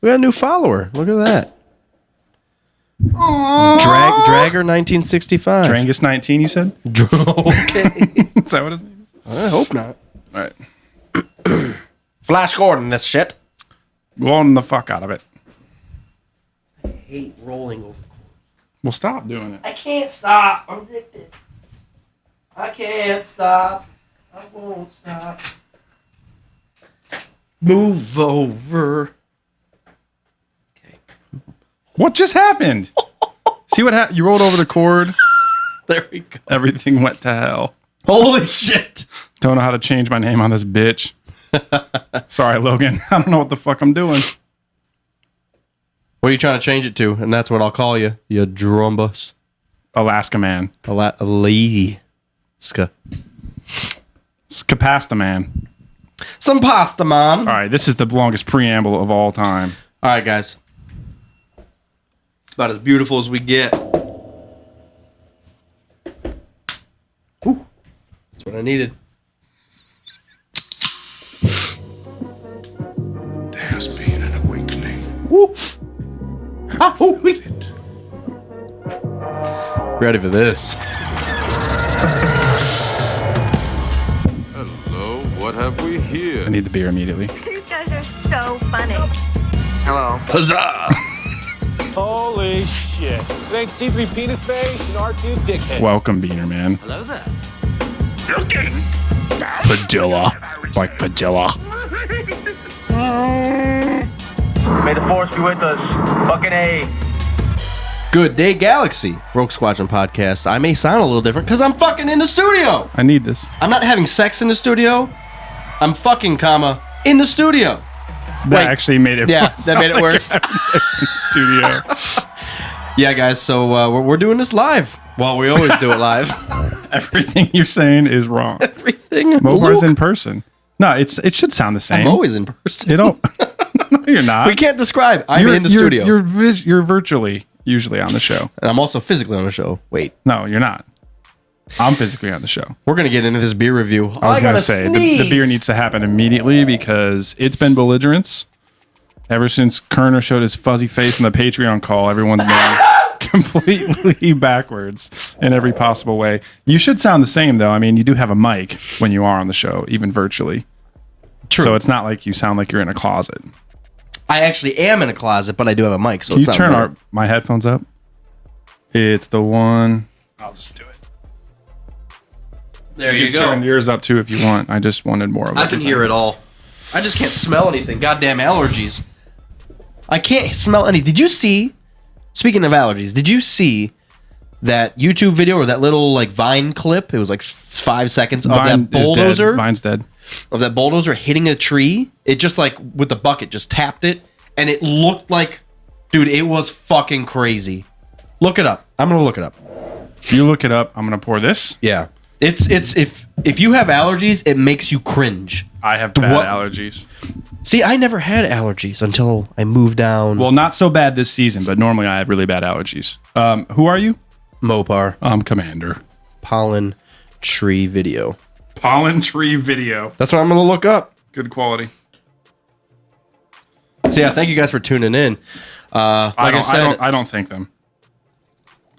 We got a new follower. Look at that. Dragger 1965. Drangus 19, you said? Okay. Is that what his name is? I hope not. All right. Flash Gordon, this shit. Go on the fuck out of it. I hate rolling over. Well, stop doing it. I can't stop. I'm addicted. I can't stop. I won't stop. Move over. Okay. What just happened? See what happened? You rolled over the cord. There we go. Everything went to hell. Holy shit. Don't know how to change my name on this bitch. Sorry, Logan. I don't know what the fuck I'm doing. What are you trying to change it to? And that's what I'll call you. You drumbus. Alaska man. Alaska. Scapasta man. Some pasta, man. All right, this is the longest preamble of all time. All right, guys. It's about as beautiful as we get. Ooh, that's what I needed. There has been an awakening. Woo. Ready for this? Hello, what have we here? I need the beer immediately. You guys are so funny. Hello. Huzzah! Holy shit. Thanks C3 penis face and R2 dickhead. Welcome, Beaner Man. Hello there. Padilla. Like Padilla. May the force be with us. Fucking A. Good day, Galaxy. Rogue Squadron Podcast. I may sound a little different because I'm fucking in the studio. I need this. I'm not having sex in the studio. I'm fucking, in the studio. That actually made it Yeah, worse. that made it worse. Studio. Yeah, guys, so we're doing this live. Well, we always do it live. Everything you're saying is wrong. Everything. Mobar's Luke, in person. No, it should sound the same. I'm always in person. You don't. No, you're not. We can't describe. I'm in the studio. You're virtually usually on the show. And I'm also physically on the show. Wait. No, you're not. I'm physically on the show. We're going to get into this beer review. I was going to say, the beer needs to happen immediately because it's been belligerence. Ever since Kerner showed his fuzzy face in the Patreon call, everyone's been completely backwards in every possible way. You should sound the same, though. I mean, you do have a mic when you are on the show, even virtually. True. So it's not like you sound like you're in a closet. I actually am in a closet, but I do have a mic. So Can you it's turn my headphones up? It's the one. I'll just do it. There You you can go. turn yours up too if you want. I just wanted more of it. I can hear it all. I just can't smell anything. Goddamn allergies. I can't smell any. Did you see? Speaking of allergies, did you see that YouTube video or that little like Vine clip? It was like 5 seconds of Vine that is dead. bulldozer. Vine's dead. Of that bulldozer hitting a tree. It just like with the bucket just tapped it, and it looked like, dude, it was fucking crazy. Look it up. I'm gonna look it up. You look it up. I'm gonna pour this. Yeah. It's if you have allergies, it makes you cringe. I have bad What? allergies. See, I never had allergies until I moved down. Well, not so bad this season, but normally I have really bad allergies. Who are you? Mopar. I'm Commander. Pollen tree video. Pollen tree video. That's what I'm gonna look up. Good quality. So yeah, thank you guys for tuning in. Like I said, I don't thank them.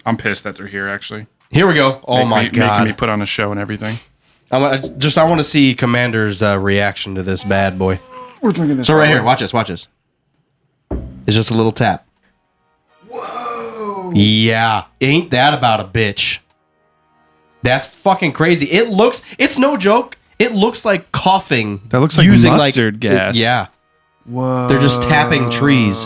I'm pissed that they're here. Actually. here we go. Oh my Making god! me put on a show and everything. I want to see Commander's reaction to this bad boy. We're drinking this. So right here, watch this. Watch this. It's just a little tap. Whoa. Yeah, ain't that about a bitch? That's fucking crazy. It's no joke. It looks like coughing. That looks like using mustard gas. Yeah. Whoa. They're just tapping trees.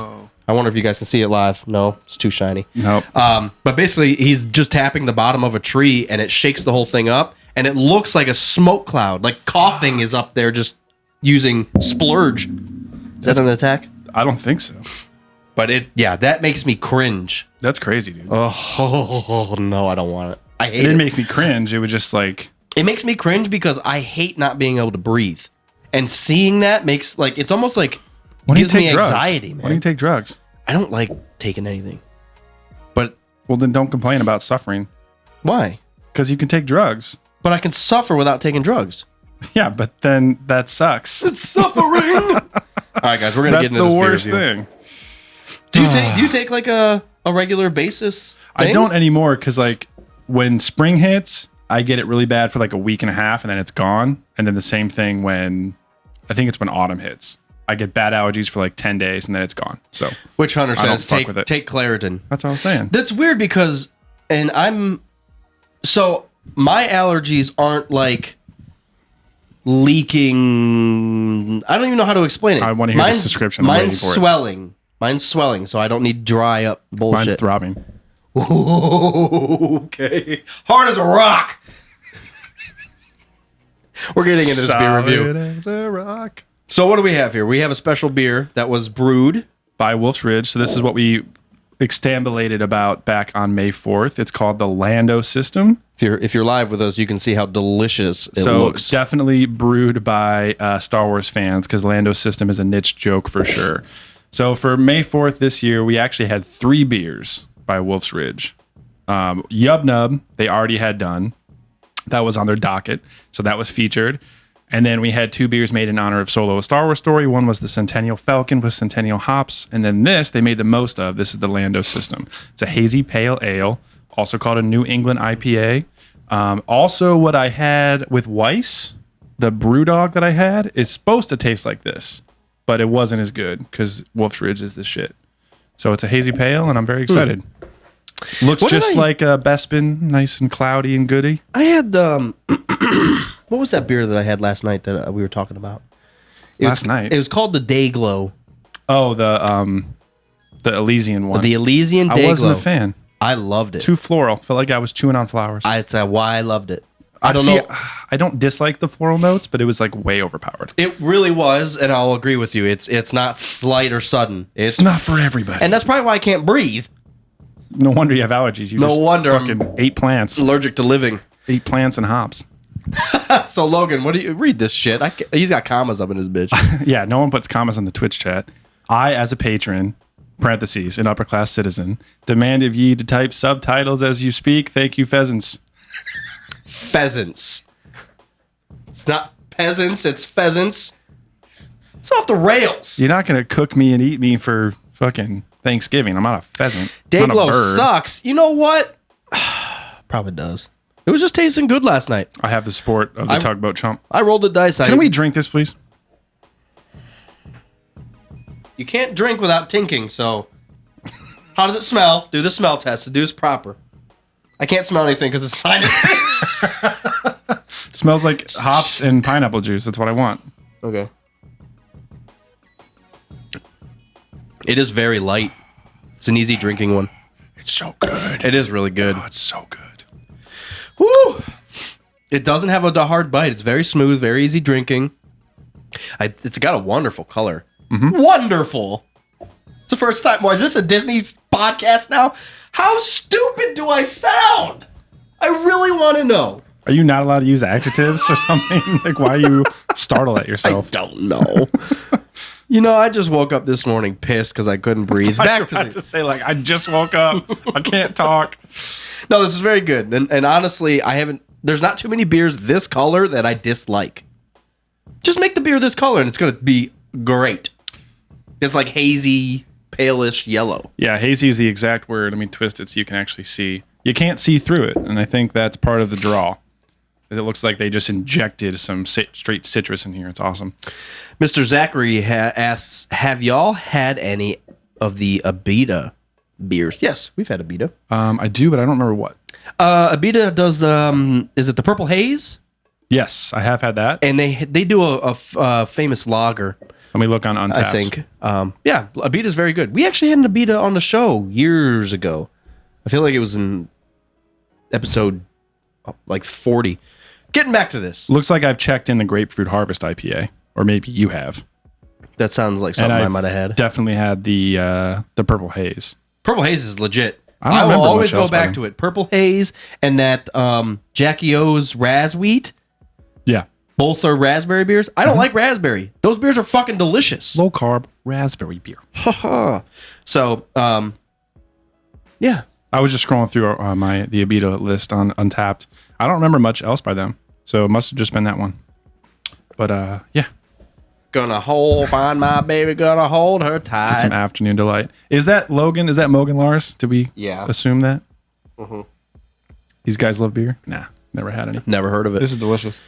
I wonder if you guys can see it live. No, it's too shiny. Nope. But basically, he's just tapping the bottom of a tree, and it shakes the whole thing up, and it looks like a smoke cloud. Like coughing is up there just using splurge. Is that an attack? I don't think so. But that makes me cringe. That's crazy, dude. Oh, no, I don't want it. I It hate didn't it. make me cringe. It was just like It makes me cringe because I hate not being able to breathe. And seeing that makes, like, it's almost like, when do you gives me take drugs? anxiety, man. When do you take drugs? I don't like taking anything. But Well, then don't complain about suffering why? because you can take drugs. But I can suffer without taking drugs. Yeah, but then that sucks. It's suffering. All right, guys, we're gonna That's get into the this beer worst review. thing. Do you take like a regular basis thing? I don't anymore because like when spring hits, I get it really bad for like a week and a half and then it's gone. And then the same thing when autumn hits. I get bad allergies for like 10 days and then it's gone. So Witch Hunter I don't says fuck with it. take Claritin. That's what I was saying. That's weird because, so my allergies aren't like leaking. I don't even know how to explain it. I want to hear this description. I'm Mine's waiting for swelling. Mine's swelling, so I don't need dry up bullshit. Mine's throbbing. Okay. Hard as a rock. We're getting into this beer review. Solid as a rock. So what do we have here? We have a special beer that was brewed By Wolf's Ridge. So this is what we extambulated about back on May 4th. It's called the Lando System. If you're live with us, you can see how delicious it So looks. definitely brewed by Star Wars fans because Lando System is a niche joke for sure. So for May 4th this year, we actually had 3 beers by Wolf's Ridge. Yub Nub, they already had done. That was on their docket. So that was featured. And then we had 2 beers made in honor of Solo: A Star Wars Story. One was the Centennial Falcon with Centennial hops. And then this, they made the most of. This is the Lando System. It's a hazy pale ale, also called a New England IPA. Also, what I had with Weiss, the brew dog that I had, is supposed to taste like this. But it wasn't as good because Wolf's Ridge is the shit. So it's a hazy pale, and I'm very excited. Looks What did just like a Bespin, nice and cloudy and goody. I had what was that beer that I had last night that we were talking about? Last night? It was called the Day Glow. Oh, the Elysian one. The Elysian Day I wasn't Glow. a fan. I loved it. Too floral. Felt like I was chewing on flowers. That's why I loved it. I don't see, know. I don't dislike the floral notes, but it was like way overpowered. It really was, and I'll agree with you. It's not slight or sudden. It's not for everybody. And that's probably why I can't breathe. No wonder you have allergies. You No just wonder I'm fucking ate plants. Allergic to living. Ate plants and hops. So Logan, what do you read this shit? He's got commas up in his bitch. Yeah, no one puts commas on the Twitch chat. I, as a patron, parentheses, an upper class citizen, demand of ye to type subtitles as you speak. Thank you, pheasants. Pheasants. It's not peasants, it's pheasants. It's off the rails. You're not going to cook me and eat me for fucking Thanksgiving. I'm not a pheasant. I'm not a Dayglow bird. sucks. You know what? Probably does. It was just tasting good last night. I have the support of the tugboat chump. I rolled the dice. Can we drink this, please? You can't drink without tinking, so... How does it smell? Do the smell test. Do this proper. I can't smell anything because it's sinus. It smells like hops and pineapple juice. That's what I want. Okay. It is very light. It's an easy drinking one. It's so good. It is really good. Oh, it's so good. Woo! It doesn't have a hard bite. It's very smooth, very easy drinking. It's got a wonderful color. Mm-hmm. Wonderful. It's the first time. Boy, is this a Disney podcast now? How stupid do I sound? I really want to know. Are you not allowed to use adjectives or something? Like, why you startle at yourself? I don't know. You know, I just woke up this morning pissed because I couldn't breathe. Back to say, like, I just woke up. I can't talk. No, this is very good. And honestly, there's not too many beers this color that I dislike. Just make the beer this color and it's going to be great. It's like hazy, palish yellow. Yeah, hazy is the exact word. Let me twist it so you can actually see. You can't see through it. And I think that's part of the draw. It looks like they just injected some straight citrus in here. It's awesome. Mr. Zachary asks, have y'all had any of the Abita beers? Yes, we've had Abita. I do, but I don't remember what. Abita does is it the Purple Haze? Yes, I have had that. And they do a famous lager. Let me look on Untappd. I think. Yeah, Abita's very good. We actually had an Abita on the show years ago. I feel like it was in episode like 40. Getting back to this. Looks like I've checked in the Grapefruit Harvest IPA, or maybe you have. That sounds like something I might have had. Definitely had the Purple Haze. Purple Haze is legit. I don't I will remember always much go else by back them. to it. Purple Haze and that Jackie O's Raz Wheat. Yeah. Both are raspberry beers. I don't like raspberry. Those beers are fucking delicious. Low carb raspberry beer. So, yeah. I was just scrolling through the Abita list on Untappd. I don't remember much else by them, so it must have just been that one. But yeah, find my baby, gonna hold her Get some tight. afternoon delight. Is that Logan? Is that Mogan Lars? Did we assume that? Mm-hmm. These guys love beer? Nah, never had any. Never heard of it. This is delicious.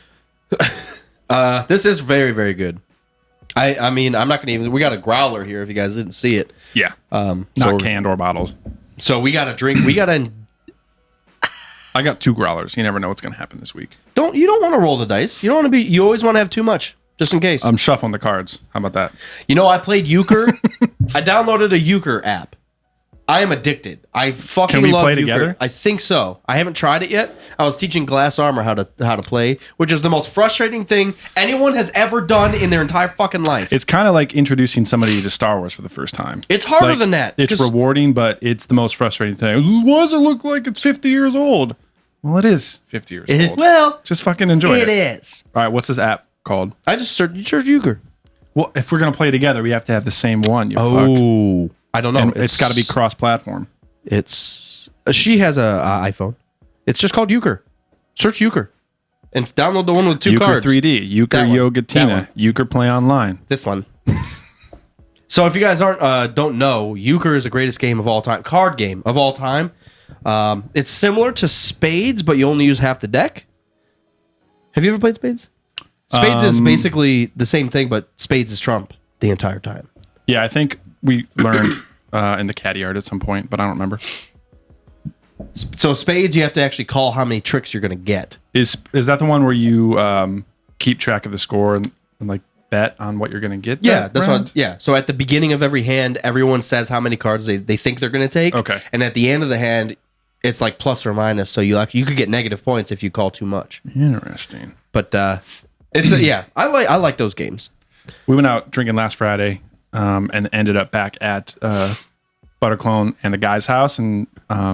This is very, very good. I mean, I'm not gonna even. We got a growler here. If you guys didn't see it, Yeah. so Not canned or bottled. So we got to drink. We got to. I got 2 growlers. You never know what's going to happen this week. You don't want to roll the dice. You don't want to be. You always want to have too much, just in case. I'm shuffling the cards. How about that? I played Euchre. I downloaded a Euchre app. I am addicted. I fucking Can we love play Euchre. together? I think so. I haven't tried it yet. I was teaching Glass Armor how to play, which is the most frustrating thing anyone has ever done in their entire fucking life. It's kind of like introducing somebody to Star Wars for the first time. It's harder than that. It's 'cause- rewarding, but it's the most frustrating thing. Why does it look like it's 50 years old? Well, it is 50 years old. Well, Just fucking enjoy it. it is. All right, what's this app called? I just searched Euchre. Well, if we're going to play together, we have to have the same one, you fuck. I don't know. And it's got to be cross-platform. It's she has a iPhone. It's just called Euchre. Search Euchre and download the one with 2 Euchre cards. 3D, Euchre That one. That one. Yogatina, Euchre Play Online. This one. So if you guys don't know, Euchre is the greatest game of all time, card game of all time. It's similar to Spades, but you only use half the deck. Have you ever played Spades? Spades is basically the same thing, but Spades is Trump the entire time. Yeah, I think we learned in the caddy art at some point, but I don't remember. So Spades, you have to actually call how many tricks you're going to get. Is that the one where you keep track of the score and like bet on what you're going to get? Yeah, that that's round? what. Yeah, so at the beginning of every hand, everyone says how many cards they think they're going to take. Okay. And at the end of the hand, it's like plus or minus. So you could get negative points if you call too much. Interesting. But it's yeah, I like those games. We went out drinking last Friday and ended up back at Butterclone and the guy's house and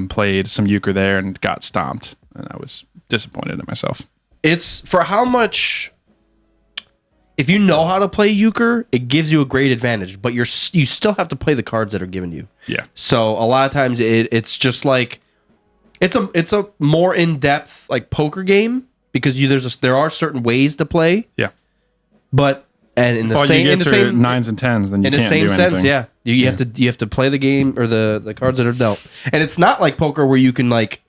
played some euchre there and got stomped. And I was disappointed in myself. It's for how much. If you know how to play euchre, it gives you a great advantage. But you still have to play the cards that are given you. Yeah. So a lot of times it's just like it's a more in depth like poker game because there are certain ways to play. Yeah. But and in If the all same you in get the are same 9s and 10s, then you in the can't same do sense, anything. yeah. You have to play the game or the cards that are dealt. And it's not like poker where you can like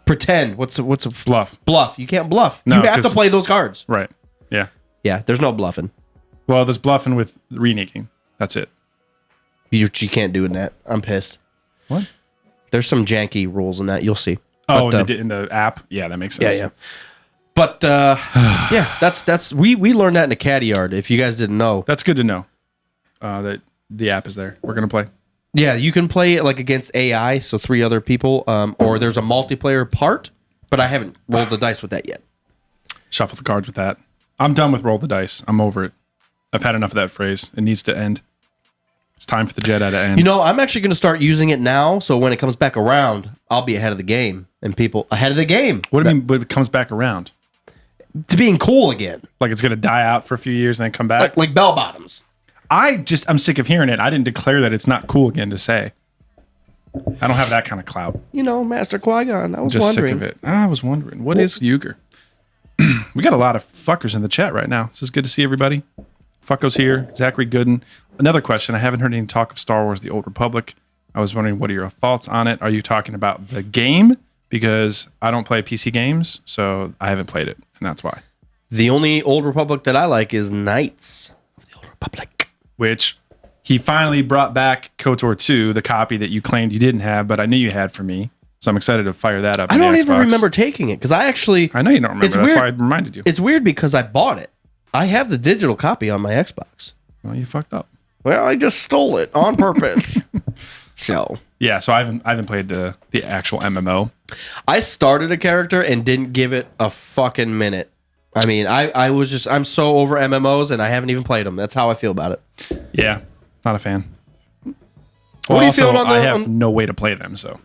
pretend. What's a Bluff. bluff? You can't bluff. No, you have to 'cause- play those cards. Right. Yeah. Yeah, there's no bluffing. Well, there's bluffing with reneging. That's it. You can't do it in that. I'm pissed. What? There's some janky rules in that. You'll see. Oh, But, in the app? Yeah, that makes sense. yeah. But yeah, that's we learned that in the caddy yard. If you guys didn't know, That's good to know that the app is there. We're going to play. yeah, you can play it like against AI, so 3 other people, or there's a multiplayer part. But I haven't rolled the dice with that yet. Shuffle the cards with that. I'm done with roll the dice. I'm over it. I've had enough of that phrase. It needs to end. It's time for the Jedi to end. You know, I'm actually going to start using it now, so when it comes back around, I'll be ahead of the game, and people ahead of the game What do you mean when it comes back around? to being cool again, Like it's going to die out for a few years and then come back? like bell bottoms. I'm sick of hearing it. I didn't declare that it's not cool again to say. I don't have that kind of clout. You know, Master Qui-Gon. I was Just wondering. sick of it. I was wondering. What is euchre? We got a lot of fuckers in the chat right now. This is good to see everybody. Fucko's here. Zachary Gooden. Another question. I haven't heard any talk of Star Wars The Old Republic. I was wondering, what are your thoughts on it? Are you talking about the game? Because I don't play PC games, so I haven't played it, and that's why. The only Old Republic that I like is Knights of the Old Republic. Which he finally brought back KOTOR 2, the copy that you claimed you didn't have, but I knew you had for me. So I'm excited to fire that up. I on the don't even Xbox. remember taking it because I actually. I know you don't remember. It's That's weird. why I reminded you. It's weird because I bought it. I have the digital copy on my Xbox. Well, you fucked up. Well, I just stole it on purpose. So Yeah, so I haven't played the actual MMO. I started a character and didn't give it a fucking minute. I mean, I'm so over MMOs and I haven't even played them. That's how I feel about it. Yeah, not a fan. What are you feeling on the- I have no way to play them, so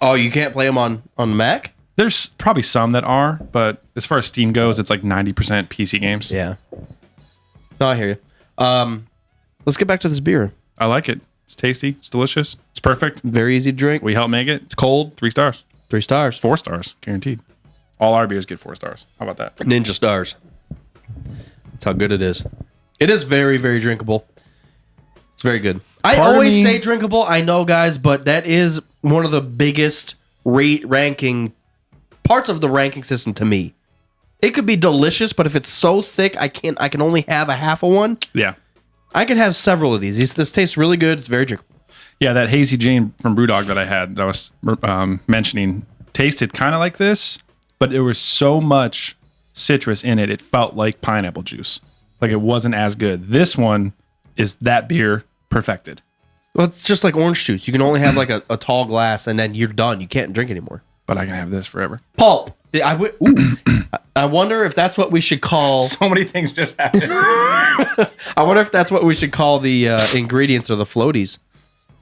Oh, you can't play them on Mac? there's probably some that are, but as far as Steam goes, it's like 90% PC games. Yeah. No, I hear you. Let's get back to this beer. I like it. It's tasty. It's delicious. It's perfect. Very easy to drink. We help make it. It's cold. 3 stars. 3 stars. 4 stars, guaranteed. All our beers get 4 stars. How about that? Ninja stars. That's how good it is. It is very, very drinkable. It's very good. I Part of always me- say drinkable. I know, guys, but that is one of the biggest ranking parts of the ranking system to me. It could be delicious, but if it's so thick, I can only have a half of one. Yeah. I could have several of these. This tastes really good. It's very drinkable. Yeah, that Hazy Jane from Brewdog that I had, that I was mentioning, tasted kind of like this, but there was so much citrus in it, it felt like pineapple juice. Like it wasn't as good. This one is that beer perfected. Well, it's just like orange juice. You can only have like a tall glass, and then you're done. You can't drink anymore. But I can have this forever. Pulp. I wonder if that's what we should call. So many things just happened. I wonder if that's what we should call the ingredients or the floaties.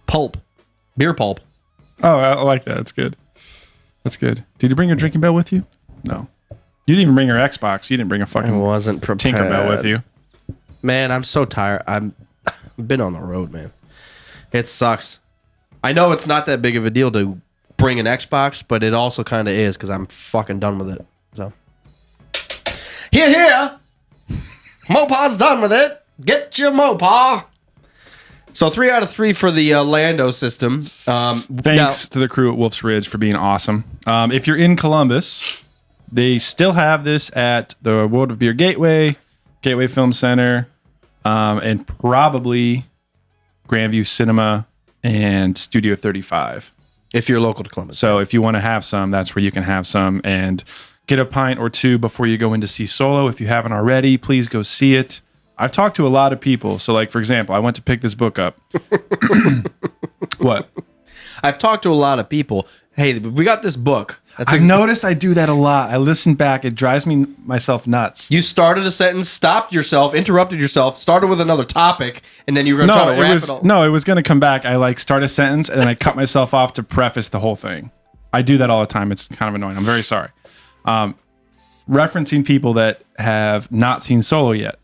Pulp. Beer pulp. Oh, I like that. That's good. That's good. Did you bring your drinking bell with you? No. You didn't even bring your Xbox. You didn't bring a I fucking wasn't prepared. Tinkerbell with you. Man, I'm so tired. I've been on the road, man. It sucks. I know it's not that big of a deal to bring an Xbox, but it also kind of is because I'm fucking done with it. So, here. Mopaw's done with it. Get your Mopaw. So 3 out of 3 for the Lando system. Thanks to the crew at Wolf's Ridge for being awesome. If you're in Columbus, they still have this at the World of Beer Gateway, Gateway Film Center, and probably Grandview Cinema and Studio 35. If you're local to Columbus. So if you want to have some, that's where you can have some and get a pint or two before you go in to see Solo. If you haven't already, please go see it. I've talked to a lot of people. So like, for example, I went to pick this book up. What? I've talked to a lot of people. Hey, we got this book. I've noticed I do that a lot. I listen back. It drives myself nuts. You started a sentence, stopped yourself, interrupted yourself, started with another topic, and then you were going to try to wrap it all. No, it was going to come back. I like start a sentence and then I cut myself off to preface the whole thing. I do that all the time. It's kind of annoying. I'm very sorry. Referencing people that have not seen Solo yet.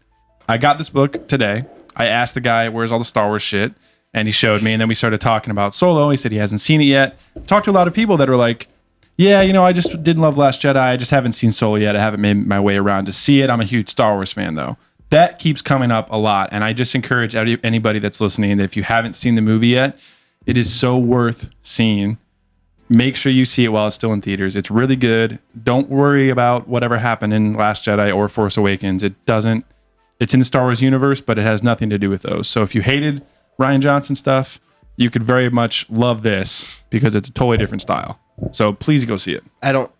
I got this book today. I asked the guy, where's all the Star Wars shit? And he showed me, and then we started talking about Solo. He said he hasn't seen it yet. Talked to a lot of people that are like, yeah, I just didn't love Last Jedi. I just haven't seen Solo yet. I haven't made my way around to see it. I'm a huge Star Wars fan, though. That keeps coming up a lot, and I just encourage anybody that's listening that if you haven't seen the movie yet, it is so worth seeing. Make sure you see it while it's still in theaters. It's really good. Don't worry about whatever happened in Last Jedi or Force Awakens. It's in the Star Wars universe, but it has nothing to do with those. So if you hated Rian Johnson stuff, you could very much love this because it's a totally different style. So please go see it. I don't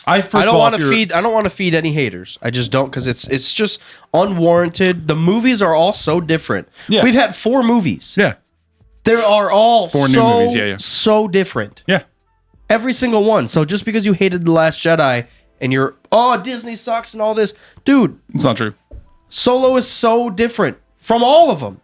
want to feed any haters. I just don't, because it's just unwarranted. The movies are all so different. Yeah. We've had 4 movies. Yeah. They are all 4 new movies. Yeah. so different. Yeah. Every single one. So just because you hated The Last Jedi and you're, Disney sucks and all this, dude, It's not true. Solo is so different from all of them.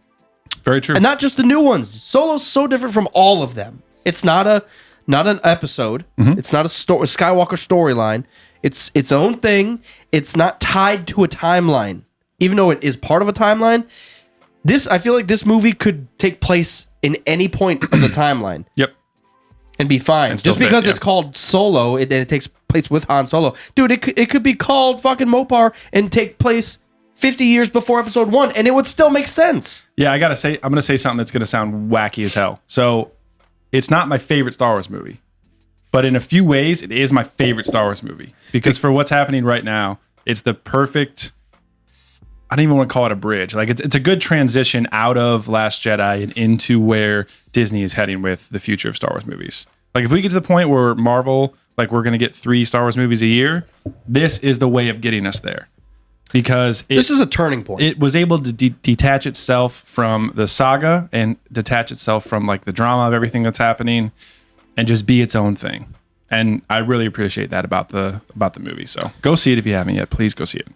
Very true. And not just the new ones. Solo's so different from all of them. It's not an episode. Mm-hmm. It's not a Skywalker storyline. It's its own thing. It's not tied to a timeline, even though it is part of a timeline. I feel like this movie could take place in any point of the timeline. Yep. And be fine. still Just because fit, yeah. it's called Solo, and it takes place with Han Solo. Dude, it could be called fucking Mopar and take place 50 years before episode 1, and it would still make sense. Yeah, I'm going to say something that's going to sound wacky as hell. So it's not my favorite Star Wars movie, but in a few ways, it is my favorite Star Wars movie because for what's happening right now, it's the perfect, I don't even want to call it a bridge. Like it's a good transition out of Last Jedi and into where Disney is heading with the future of Star Wars movies. Like if we get to the point where Marvel, like we're going to get 3 Star Wars movies a year, this is the way of getting us there. Because this is a turning point. It was able to detach itself from the saga and detach itself from like the drama of everything that's happening and just be its own thing. And I really appreciate that about the movie. So go see it if you haven't yet. Please go see it.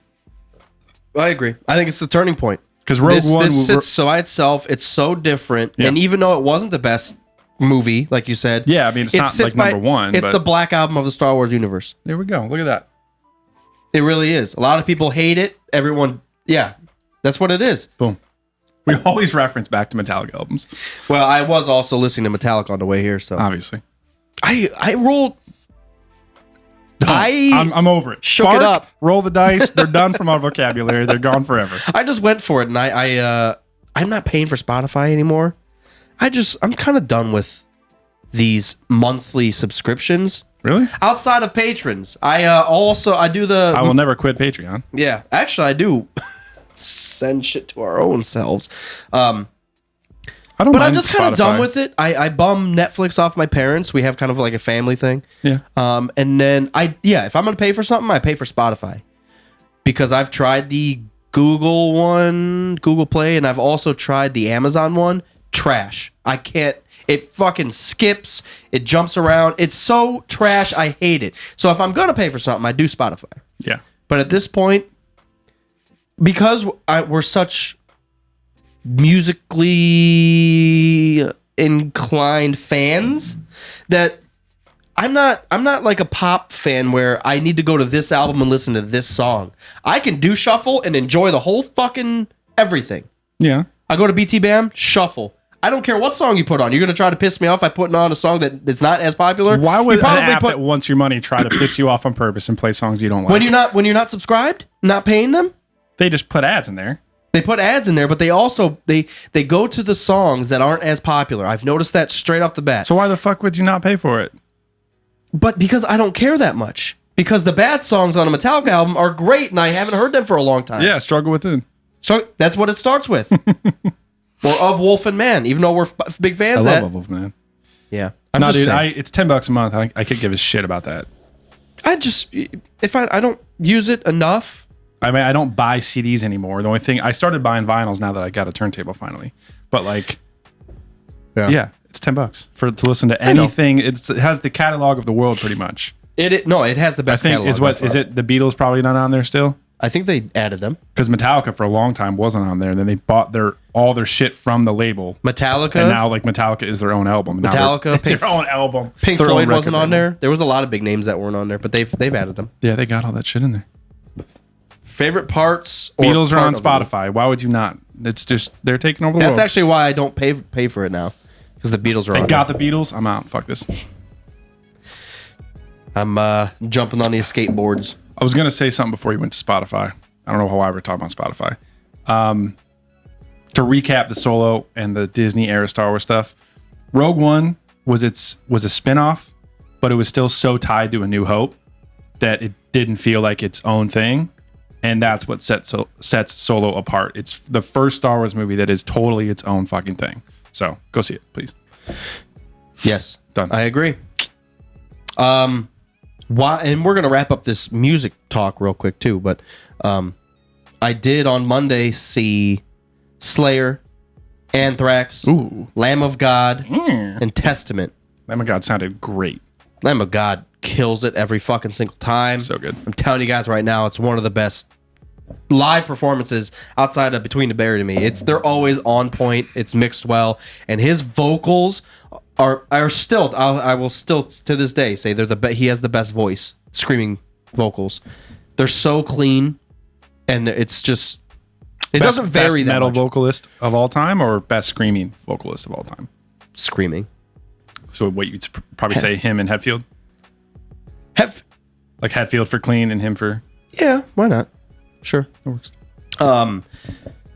I agree. I think it's the turning point. Because Rogue One this sits so by itself. It's so different. Yeah. And even though it wasn't the best movie, like you said. Yeah, I mean, it's not like number 1. It's the Black Album of the Star Wars universe. There we go. Look at that. It really is. A lot of people hate it. Everyone, yeah, that's what it is. Boom. We always reference back to Metallica albums. Well, I was also listening to Metallica on the way here, so Obviously. I rolled. I'm over it. shook it up. Roll the dice. They're done from our vocabulary. They're gone forever. I just went for it, and I'm not paying for Spotify anymore. I'm kind of done with these monthly subscriptions. Really? Outside of patrons, I do the. I will never quit Patreon. Yeah, actually, I do send shit to our own selves. I don't. But mind I'm just kind of Spotify. done with it. I bum Netflix off my parents. We have kind of like a family thing. Yeah. And then if I'm gonna pay for something, I pay for Spotify because I've tried the Google Play, and I've also tried the Amazon one. Trash. I can't. It fucking skips. It jumps around. It's so trash. I hate it. So if I'm gonna pay for something, I do Spotify. Yeah. But at this point, because we're such musically inclined fans that I'm not like a pop fan where I need to go to this album and listen to this song. I can do shuffle and enjoy the whole fucking everything. Yeah. I go to BT Bam, shuffle. I don't care what song you put on. You're going to try to piss me off by putting on a song that's not as popular. Why would you an app that wants your money try to piss you off on purpose and play songs you don't like? when you're not subscribed, not paying them? They just put ads in there. They put ads in there, but they also they go to the songs that aren't as popular. I've noticed that straight off the bat. So why the fuck would you not pay for it? But because I don't care that much. Because the bad songs on a Metallica album are great, and I haven't heard them for a long time. Yeah, struggle within. So that's what it starts with. Or Of Wolf and Man, even though we're big fans of I that. love Wolf, man. Yeah. No, dude, it's $10 a month. I could give a shit about that. If I don't use it enough. I mean, I don't buy CDs anymore. The only thing I started buying vinyls now that I got a turntable finally. But like, yeah, it's $10 to listen to anything. It has the catalog of the world pretty much. It has the best. I think is it the Beatles probably not on there still? I think they added them because Metallica for a long time wasn't on there. And then they bought all their shit from the label Metallica, and now like Metallica is their own album. Metallica, their own album. Pink Floyd wasn't on there. There was a lot of big names that weren't on there, but they've added them. Yeah, they got all that shit in there. Favorite parts? Beatles are on Spotify. Why would you not? It's just they're taking over the world. That's actually why I don't pay for it now because the Beatles are on. They got the Beatles. I'm out. Fuck this. I'm jumping on these skateboards. I was gonna say something before you went to Spotify. I don't know why we're talking about Spotify. To recap the Solo and the Disney era Star Wars stuff, Rogue One was a spinoff, but it was still so tied to A New Hope that it didn't feel like its own thing. And that's what sets Solo apart. It's the first Star Wars movie that is totally its own fucking thing. So go see it, please. Yes, done. I agree. And we're gonna wrap up this music talk real quick too. But I did on Monday see Slayer, Anthrax, Lamb of God, and Testament. Lamb of God sounded great. Lamb of God kills it every fucking single time. So good. I'm telling you guys right now, it's one of the best live performances outside of Between the Buried and Me. They're always on point. It's mixed well, and his vocals are still. I will still to this day say he has the best voice, screaming vocals. They're so clean, and it's just doesn't vary best that metal much. vocalist of all time or best screaming vocalist of all time? Screaming. So what you'd probably say him and Hetfield? Like Hetfield for clean and him for... Yeah, why not? Sure. That works.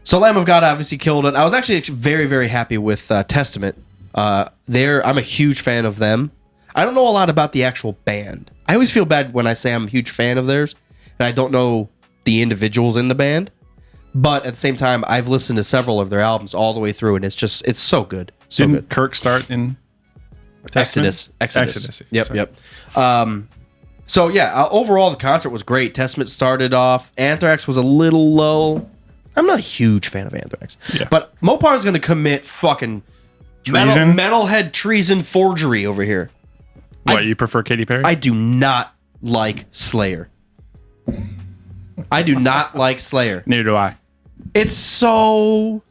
So Lamb of God obviously killed it. I was actually very, very happy with Testament. I'm a huge fan of them. I don't know a lot about the actual band. I always feel bad when I say I'm a huge fan of theirs, and I don't know the individuals in the band. But at the same time, I've listened to several of their albums all the way through, and it's so good. So Didn't good. Kirk start in Exodus. Yep, sorry. yep. So yeah, overall the concert was great. Testament started off. Anthrax was a little low. I'm not a huge fan of Anthrax, but Mopar is going to commit fucking metalhead treason forgery over here. You prefer Katy Perry? I do not like Slayer. I do not like Slayer. Neither do I. It's so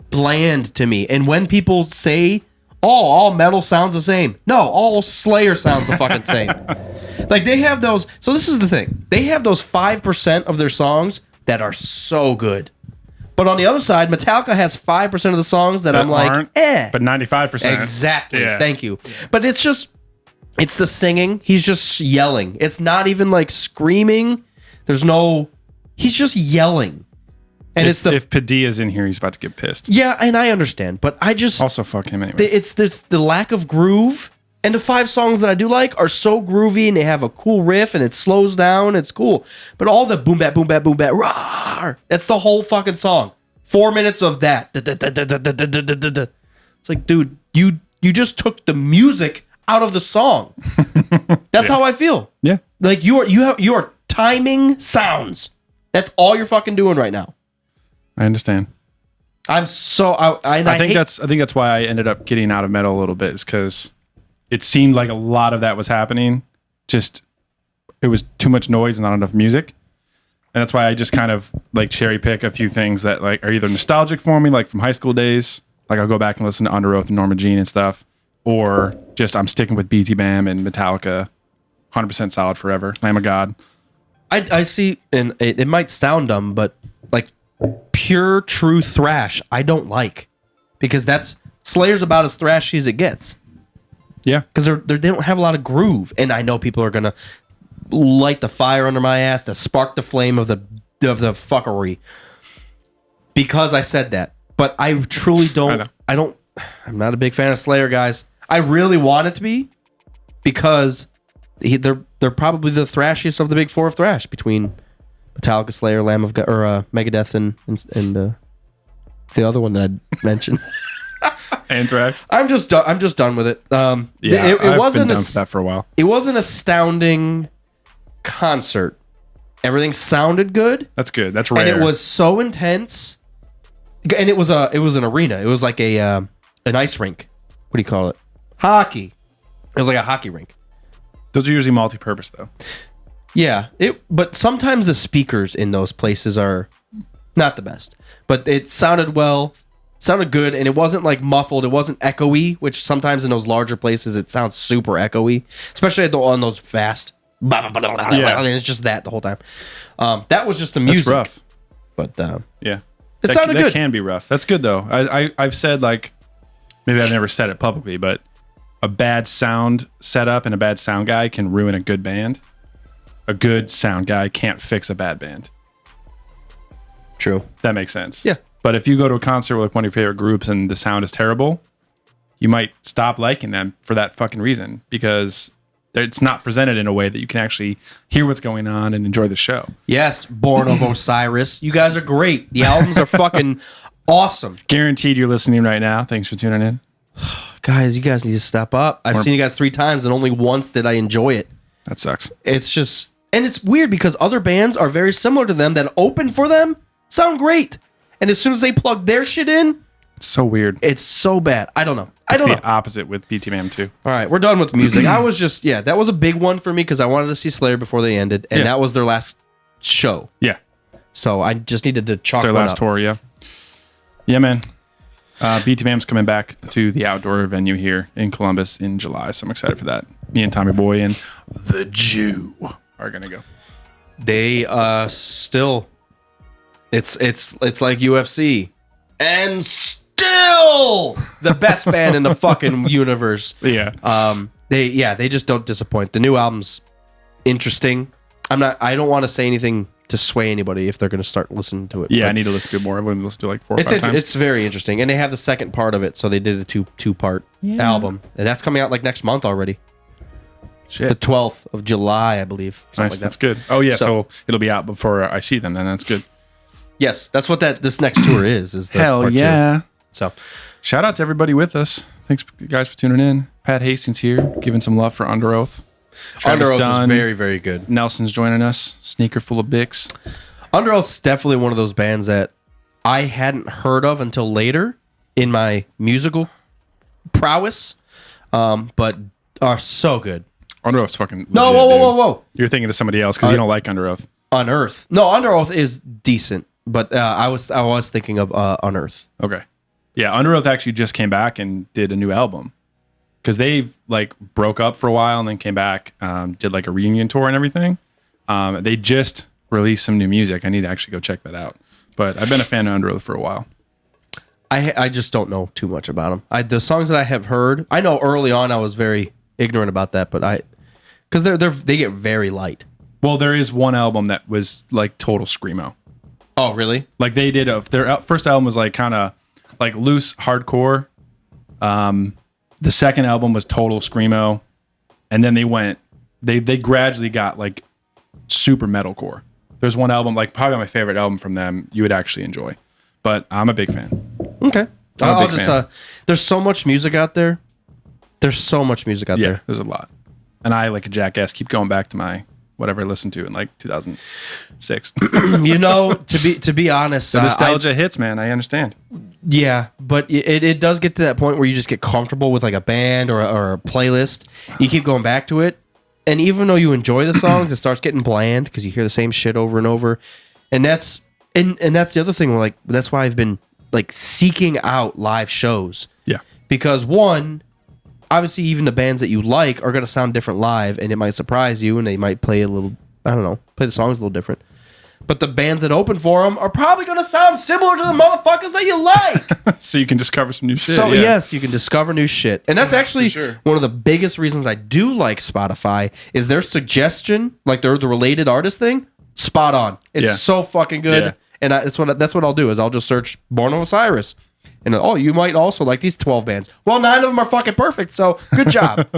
bland to me. And when people say, all metal sounds the same. No, all Slayer sounds the fucking same. Like they have those. So this is the thing. They have those 5% of their songs that are so good. But on the other side, Metallica has 5% of the songs that I'm like, But 95%. Exactly. Yeah. Thank you. But it's just, It's the singing. He's just yelling. It's not even like screaming. He's just yelling. And if Padilla's in here, he's about to get pissed. Yeah, and I understand, but I just also fuck him anyway. It's the lack of groove, and the 5 songs that I do like are so groovy, and they have a cool riff, and it slows down. It's cool, but all the boom bap, rawr, that's the whole fucking song. 4 minutes of that. It's like, dude, you just took the music out of the song. That's how I feel. Yeah, like you are timing sounds. That's all you're fucking doing right now. I understand. I'm so I think that's why I ended up getting out of metal a little bit, is because it seemed like a lot of that was happening. Just it was too much noise and not enough music, and that's why I just kind of like cherry pick a few things that like are either nostalgic for me, like from high school days. Like I'll go back and listen to Under Oath and Norma Jean and stuff, or just I'm sticking with BT Bam and Metallica, 100% solid forever. Lamb of God. I see, and it might sound dumb, but like pure true thrash I don't like, because Slayer's about as thrashy as it gets. Yeah, because they don't have a lot of groove, and I know people are gonna light the fire under my ass to spark the flame of the fuckery because I said that. But I truly don't. I'm not a big fan of Slayer, guys. I really want it to be, because they're probably the thrashiest of the big 4 of thrash, between Metallica, Slayer, Lamb of God, or Megadeth, and the other one that I mentioned. Anthrax. I'm just done with it. I've wasn't been done for that for a while. It was an astounding concert. Everything sounded good. That's good. That's rare. And it was so intense. And it was an arena. It was like an ice rink. What do you call it? Hockey. It was like a hockey rink. Those are usually multi-purpose, though. Yeah, but sometimes the speakers in those places are not the best. But it sounded good, and it wasn't like muffled. It wasn't echoey, which sometimes in those larger places it sounds super echoey, especially on those fast. Yeah. I mean, it's just that the whole time. That was just the music. That's rough. But yeah, it sounded good. That can be rough. That's good though. I've said, like, maybe I've never said it publicly, but a bad sound setup and a bad sound guy can ruin a good band. A good sound guy can't fix a bad band. True. That makes sense. Yeah. But if you go to a concert with one of your favorite groups and the sound is terrible, you might stop liking them for that fucking reason, because it's not presented in a way that you can actually hear what's going on and enjoy the show. Yes, Born of Osiris. You guys are great. The albums are fucking awesome. Guaranteed you're listening right now. Thanks for tuning in. Guys, you guys need to step up. I've seen you guys 3 times, and only once did I enjoy it. That sucks. It's just... And it's weird, because other bands are very similar to them that open for them sound great. And as soon as they plug their shit in... It's so weird. It's so bad. I don't know. It's the opposite with BTMM too. All right, we're done with music. I was just... Yeah, that was a big one for me, because I wanted to see Slayer before they ended. And that was their last show. Yeah. So I just needed to chalk their one last up. tour, yeah. Yeah, man. BTMM's coming back to the outdoor venue here in Columbus in July, so I'm excited for that. Me and Tommy Boy and the Jew are gonna go. They still, it's like UFC, and still the best band in the fucking universe. Yeah. They just don't disappoint. The new album's interesting. I don't want to say anything to sway anybody if they're going to start listening to it. Yeah, I need to listen to it more. I've listened to it like 4 or 5 times. It's very interesting, and they have the second part of it, so they did a two-part album, and that's coming out like next month already. Shit. The 12th of July, I believe. Nice, like that's good. Oh yeah, so it'll be out before I see them. Then that's good. Yes, that's what this next tour is the Hell part yeah. 2. So, shout out to everybody with us. Thanks guys for tuning in. Pat Hastings here, giving some love for Under Oath. Under Oath is very, very good. Nelson's joining us. Sneaker full of Bicks. Under Oath's definitely one of those bands that I hadn't heard of until later in my musical prowess, but are so good. Under Oath's fucking legit, No, whoa. You're thinking of somebody else because you don't like Under Oath. Unearth. No, Under Oath is decent, but I was thinking of Unearth. Okay. Yeah, Under Oath actually just came back and did a new album. Because they like broke up for a while and then came back, did like a reunion tour and everything. They just released some new music. I need to actually go check that out. But I've been a fan of Under Oath for a while. I just don't know too much about them. The songs that I have heard, I know early on I was very ignorant about that, but because they get very light. Well, there is one album that was like total screamo. Oh, really? Like they did their first album was like kind of like loose hardcore. The second album was total screamo, and then they gradually got like super metalcore. There's one album, like probably my favorite album from them, you would actually enjoy. But I'm a big fan. Okay. I'm a big fan. There's so much music out there. There's so much music out there. There's a lot. And I, like a jackass, keep going back to my whatever I listened to in like 2006. You know, to be honest, the nostalgia hits, man. I understand. Yeah, but it does get to that point where you just get comfortable with like a band or a playlist. You keep going back to it, and even though you enjoy the songs, it starts getting bland because you hear the same shit over and over. And that's the other thing. Where like that's why I've been like seeking out live shows. Yeah, because one, obviously, even the bands that you like are going to sound different live, and it might surprise you, and they might play a little, I don't know, play the songs a little different. But the bands that open for them are probably going to sound similar to the motherfuckers that you like. So you can discover some new shit. So, yes, you can discover new shit. And that's actually one of the biggest reasons I do like Spotify is their suggestion, like the related artist thing, spot on. It's so fucking good. Yeah. And that's what I'll do is I'll just search Born of Osiris. And you might also like these 12 bands. Well, 9 of them are fucking perfect, so good job.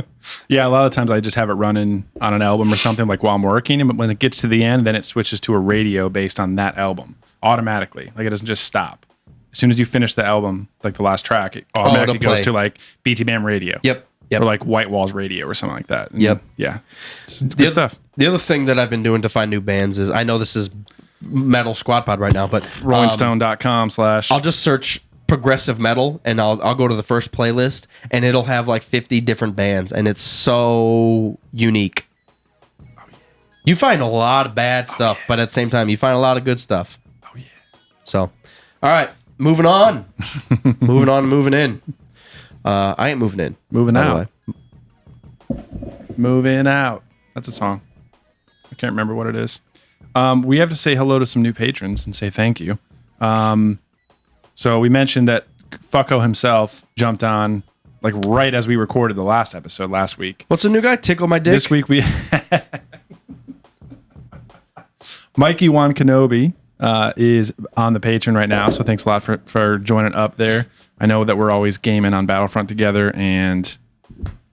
Yeah, a lot of times I just have it running on an album or something like while I'm working, and when it gets to the end, then it switches to a radio based on that album automatically. Like it doesn't just stop. As soon as you finish the album, like the last track, it automatically goes to like pt1 radio. Yep. Or like White Walls radio or something like that. And yep. Yeah. It's good stuff. The other thing that I've been doing to find new bands is, I know this is Metal Squad Pod right now, but rollingstone.com/ I'll just search progressive metal and I'll go to the first playlist and it'll have like 50 different bands and it's so unique. You find a lot of bad stuff, but at the same time you find a lot of good stuff. Oh yeah. So, all right, moving on. Moving in. I ain't moving in. Moving out. Moving out. That's a song. I can't remember what it is. We have to say hello to some new patrons and say thank you. So we mentioned that Fucko himself jumped on like right as we recorded the last episode last week. What's the new guy? Tickle My Dick? This week we Mikey Wan Kenobi is on the Patreon right now, so thanks a lot for joining up there. I know that we're always gaming on Battlefront together, and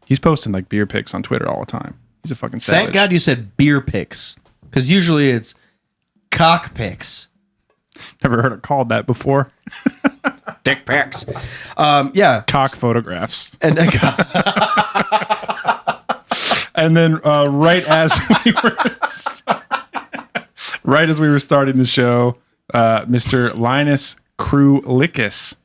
he's posting like beer pics on Twitter all the time. He's a fucking savage. Thank God you said beer pics, because usually it's cock pics. Never heard it called that before. Dick pics. Yeah. Cock photographs. And and then right as we were starting the show, Mr. Linus Krulikis.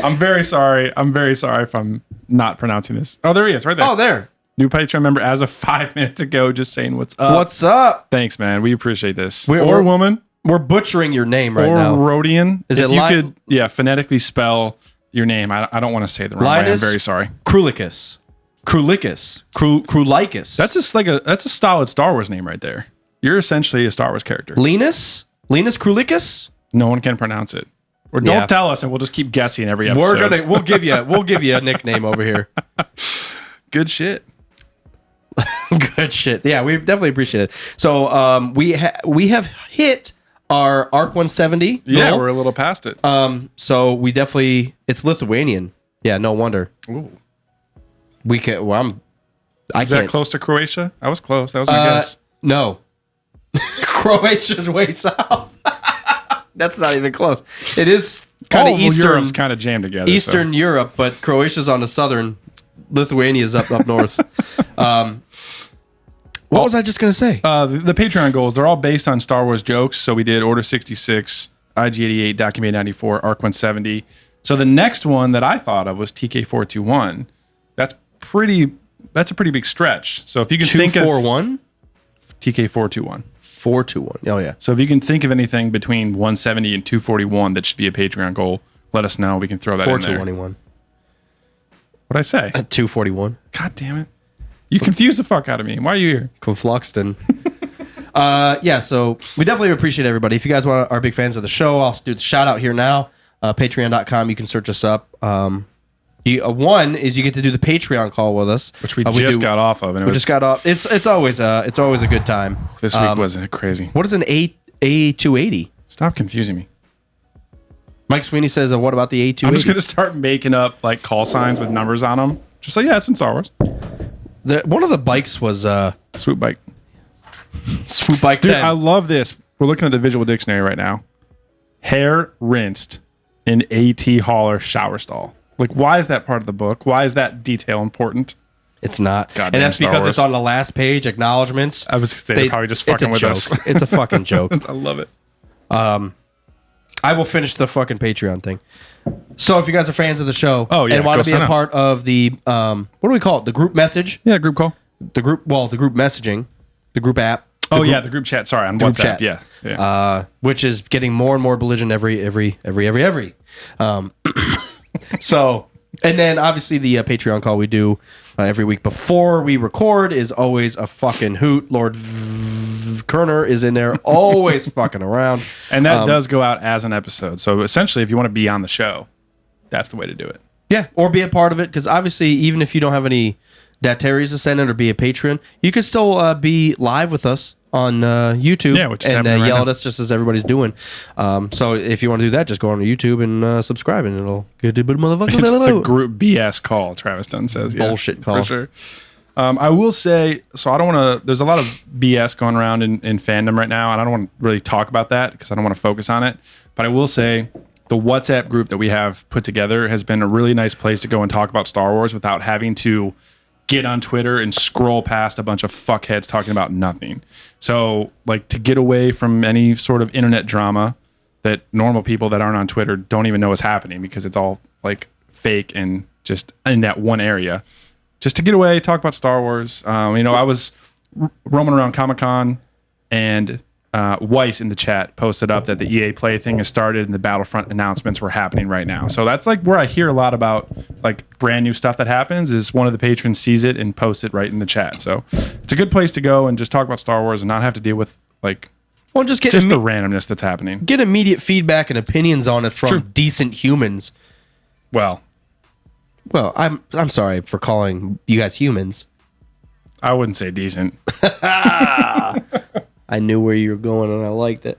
I'm very sorry if I'm not pronouncing this. Oh, there he is, right there. Oh, there. New Patreon member as of 5 minutes ago, just saying what's up. What's up? Thanks, man. We appreciate this. Or woman. We're butchering your name right or now. Rhodian. Is if it you could, phonetically spell your name. I don't want to say it the wrong way. I'm very sorry. Krulikis. That's a solid Star Wars name right there. You're essentially a Star Wars character. Linus Krulikis? No one can pronounce it. Or don't tell us, and we'll just keep guessing every episode. We'll give you a nickname over here. Good shit. Good shit. Yeah, we definitely appreciate it. So we have hit our ARC 170. Yeah, goal. we're a little past it. So we definitely, it's Lithuanian. Yeah, no wonder. Ooh. We can. Well, Is that close to Croatia? I was close. That was my guess. No, Croatia's way south. That's not even close. It is kind of eastern. Europe's kind of jammed together. Eastern Europe, but Croatia's on the southern. Lithuania's up north. What was I just going to say? The Patreon goals, they're all based on Star Wars jokes. So we did Order 66, IG-88, Document 94, ARC 170. So the next one that I thought of was TK421. That's a pretty big stretch. So if you can think of 241? TK421. 421. Oh, yeah. So if you can think of anything between 170 and 241 that should be a Patreon goal, let us know. We can throw that in there. 421. What'd I say? 241. God damn it. You confuse the fuck out of me. Why are you here? Confluxton. Yeah, so we definitely appreciate everybody. If you guys are big fans of the show, I'll do the shout out here now. Patreon.com. You can search us up. One is you get to do the Patreon call with us, which we just got off of, and just got off. It's always a good time. This week wasn't crazy. What is an A280? Stop confusing me. Mike Sweeney says, "What about the A280?" I'm just gonna start making up like call signs with numbers on them. Just like, yeah, it's in Star Wars. One of the bikes was Swoop Bike. Swoop Bike 10. Dude, 10. I love this. We're looking at the visual dictionary right now. Hair rinsed in AT hauler shower stall. Like, why is that part of the book? Why is that detail important? It's not. Goddamn, and that's Star because Wars. It's on the last page, acknowledgments. I was saying they're probably just fucking with joke. us. It's a fucking joke. I love it. I will finish the fucking Patreon thing. So if you guys are fans of the show and want to be a part of the, what do we call it? The group message? Yeah, group call. The group messaging, the group app. The group chat. Sorry, on WhatsApp. Chat. Yeah. Which is getting more and more belligerent every. So, and then obviously the Patreon call we do every week before we record is always a fucking hoot. Lord Kerner is in there, always fucking around. And that does go out as an episode. So essentially, if you want to be on the show, that's the way to do it. Yeah, or be a part of it, because obviously, even if you don't have any dataries to send in or be a patron, you could still be live with us on YouTube, which is and happening right yell now. at us just as everybody's doing. So if you want to do that, just go on to YouTube and subscribe, and it'll get a bit of motherfucking. It's the group BS call, Travis Dunn says. Yeah, bullshit call. For sure. I will say, so I don't want to, there's a lot of BS going around in fandom right now, and I don't want to really talk about that because I don't want to focus on it. But I will say the WhatsApp group that we have put together has been a really nice place to go and talk about Star Wars without having to get on Twitter and scroll past a bunch of fuckheads talking about nothing. So, like, to get away from any sort of internet drama that normal people that aren't on Twitter don't even know is happening because it's all, like, fake and just in that one area. Just to get away, talk about Star Wars. I was roaming around Comic-Con, and Weiss in the chat posted up that the EA Play thing has started and the Battlefront announcements were happening right now. So that's like where I hear a lot about like brand new stuff that happens is one of the patrons sees it and posts it right in the chat. So it's a good place to go and just talk about Star Wars and not have to deal with like Well, just the randomness that's happening. Get immediate feedback and opinions on it from decent humans. Well, I'm sorry for calling you guys humans. I wouldn't say decent. I knew where you were going, and I liked it.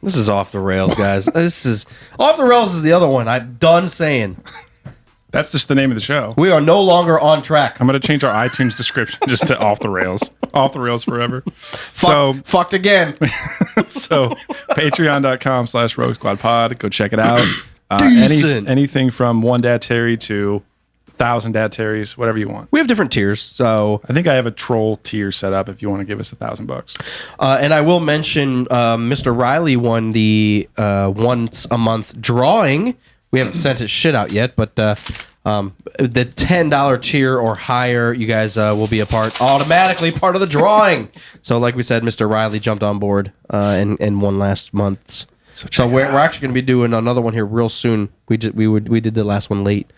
This is off the rails, guys. This is off the rails. Is the other one. I'm done saying. That's just the name of the show. We are no longer on track. I'm going to change our iTunes description just to off the rails. Off the rails forever. Fucked again. So patreon.com/Rogue Squad Pod. Go check it out. Anything from 1 Dad Terry to 1,000 Dad Terrys, whatever you want. We have different tiers. So I think I have a troll tier set up if you want to give us $1,000. And I will mention Mr. Riley won the once a month drawing. We haven't sent his shit out yet, but the $10 tier or higher, you guys will be automatically part of the drawing. So like we said, Mr. Riley jumped on board and won last month's. So we're actually going to be doing another one here real soon. We did the last one late.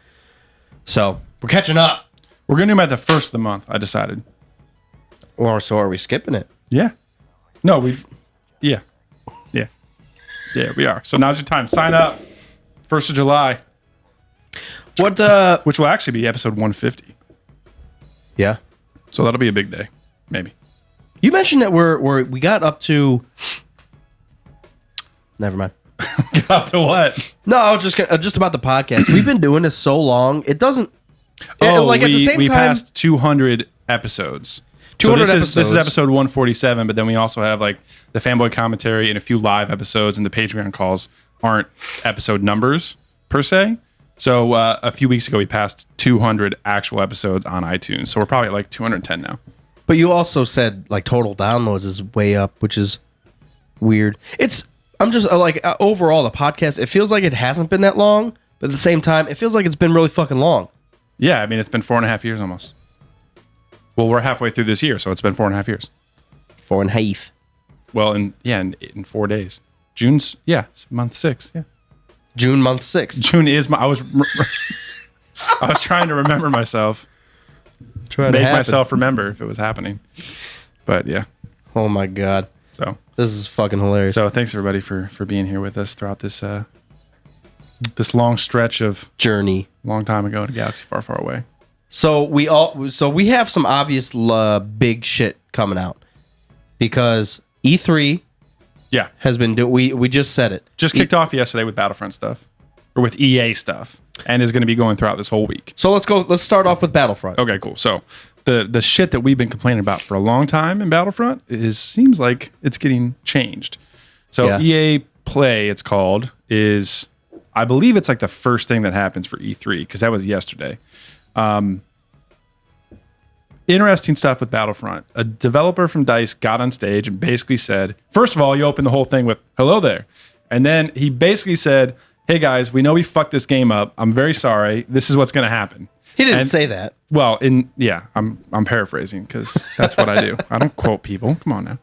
So we're catching up. We're going to do them at the first of the month, I decided. Or so are we skipping it? Yeah. No, Yeah, we are. So now's your time. Sign up. 1st of July. Which will actually be episode 150. Yeah. So that'll be a big day. Maybe. You mentioned that we got up to... Never mind. Get up to what? No, I was just about the podcast. We've been doing this so long. It doesn't... at the same time... We passed 200 episodes. 200 episodes. This is episode 147, but then we also have like the fanboy commentary and a few live episodes, and the Patreon calls aren't episode numbers per se. So a few weeks ago, we passed 200 actual episodes on iTunes. So we're probably at like 210 now. But you also said like total downloads is way up, which is weird. I'm just overall the podcast, it feels like it hasn't been that long, but at the same time, it feels like it's been really fucking long. Yeah, I mean, it's been 4.5 years almost. Well, we're halfway through this year, so it's been 4.5 years. 4.5. Well, in 4 days. June's, it's month 6, yeah. June month 6. June is I was trying to remember myself. Make myself remember if it was happening. But yeah. Oh my God. So This is fucking hilarious. So thanks everybody for being here with us throughout this this long stretch of journey, long time ago in a galaxy far, far away. So we have some obvious big shit coming out because E3 has been we just said it. Just kicked off yesterday with Battlefront stuff or with EA stuff and is going to be going throughout this whole week. So let's start off with Battlefront. Okay, cool. So the shit that we've been complaining about for a long time in Battlefront seems like it's getting changed. So EA Play, it's called, is I believe it's like the first thing that happens for E3 because that was yesterday. Interesting stuff with Battlefront. A developer from DICE got on stage and basically said, first of all, you open the whole thing with hello there. And then he basically said, hey guys, we know we fucked this game up. I'm very sorry. This is what's going to happen. He didn't say that. Well, I'm paraphrasing because that's what I do. I don't quote people. Come on now.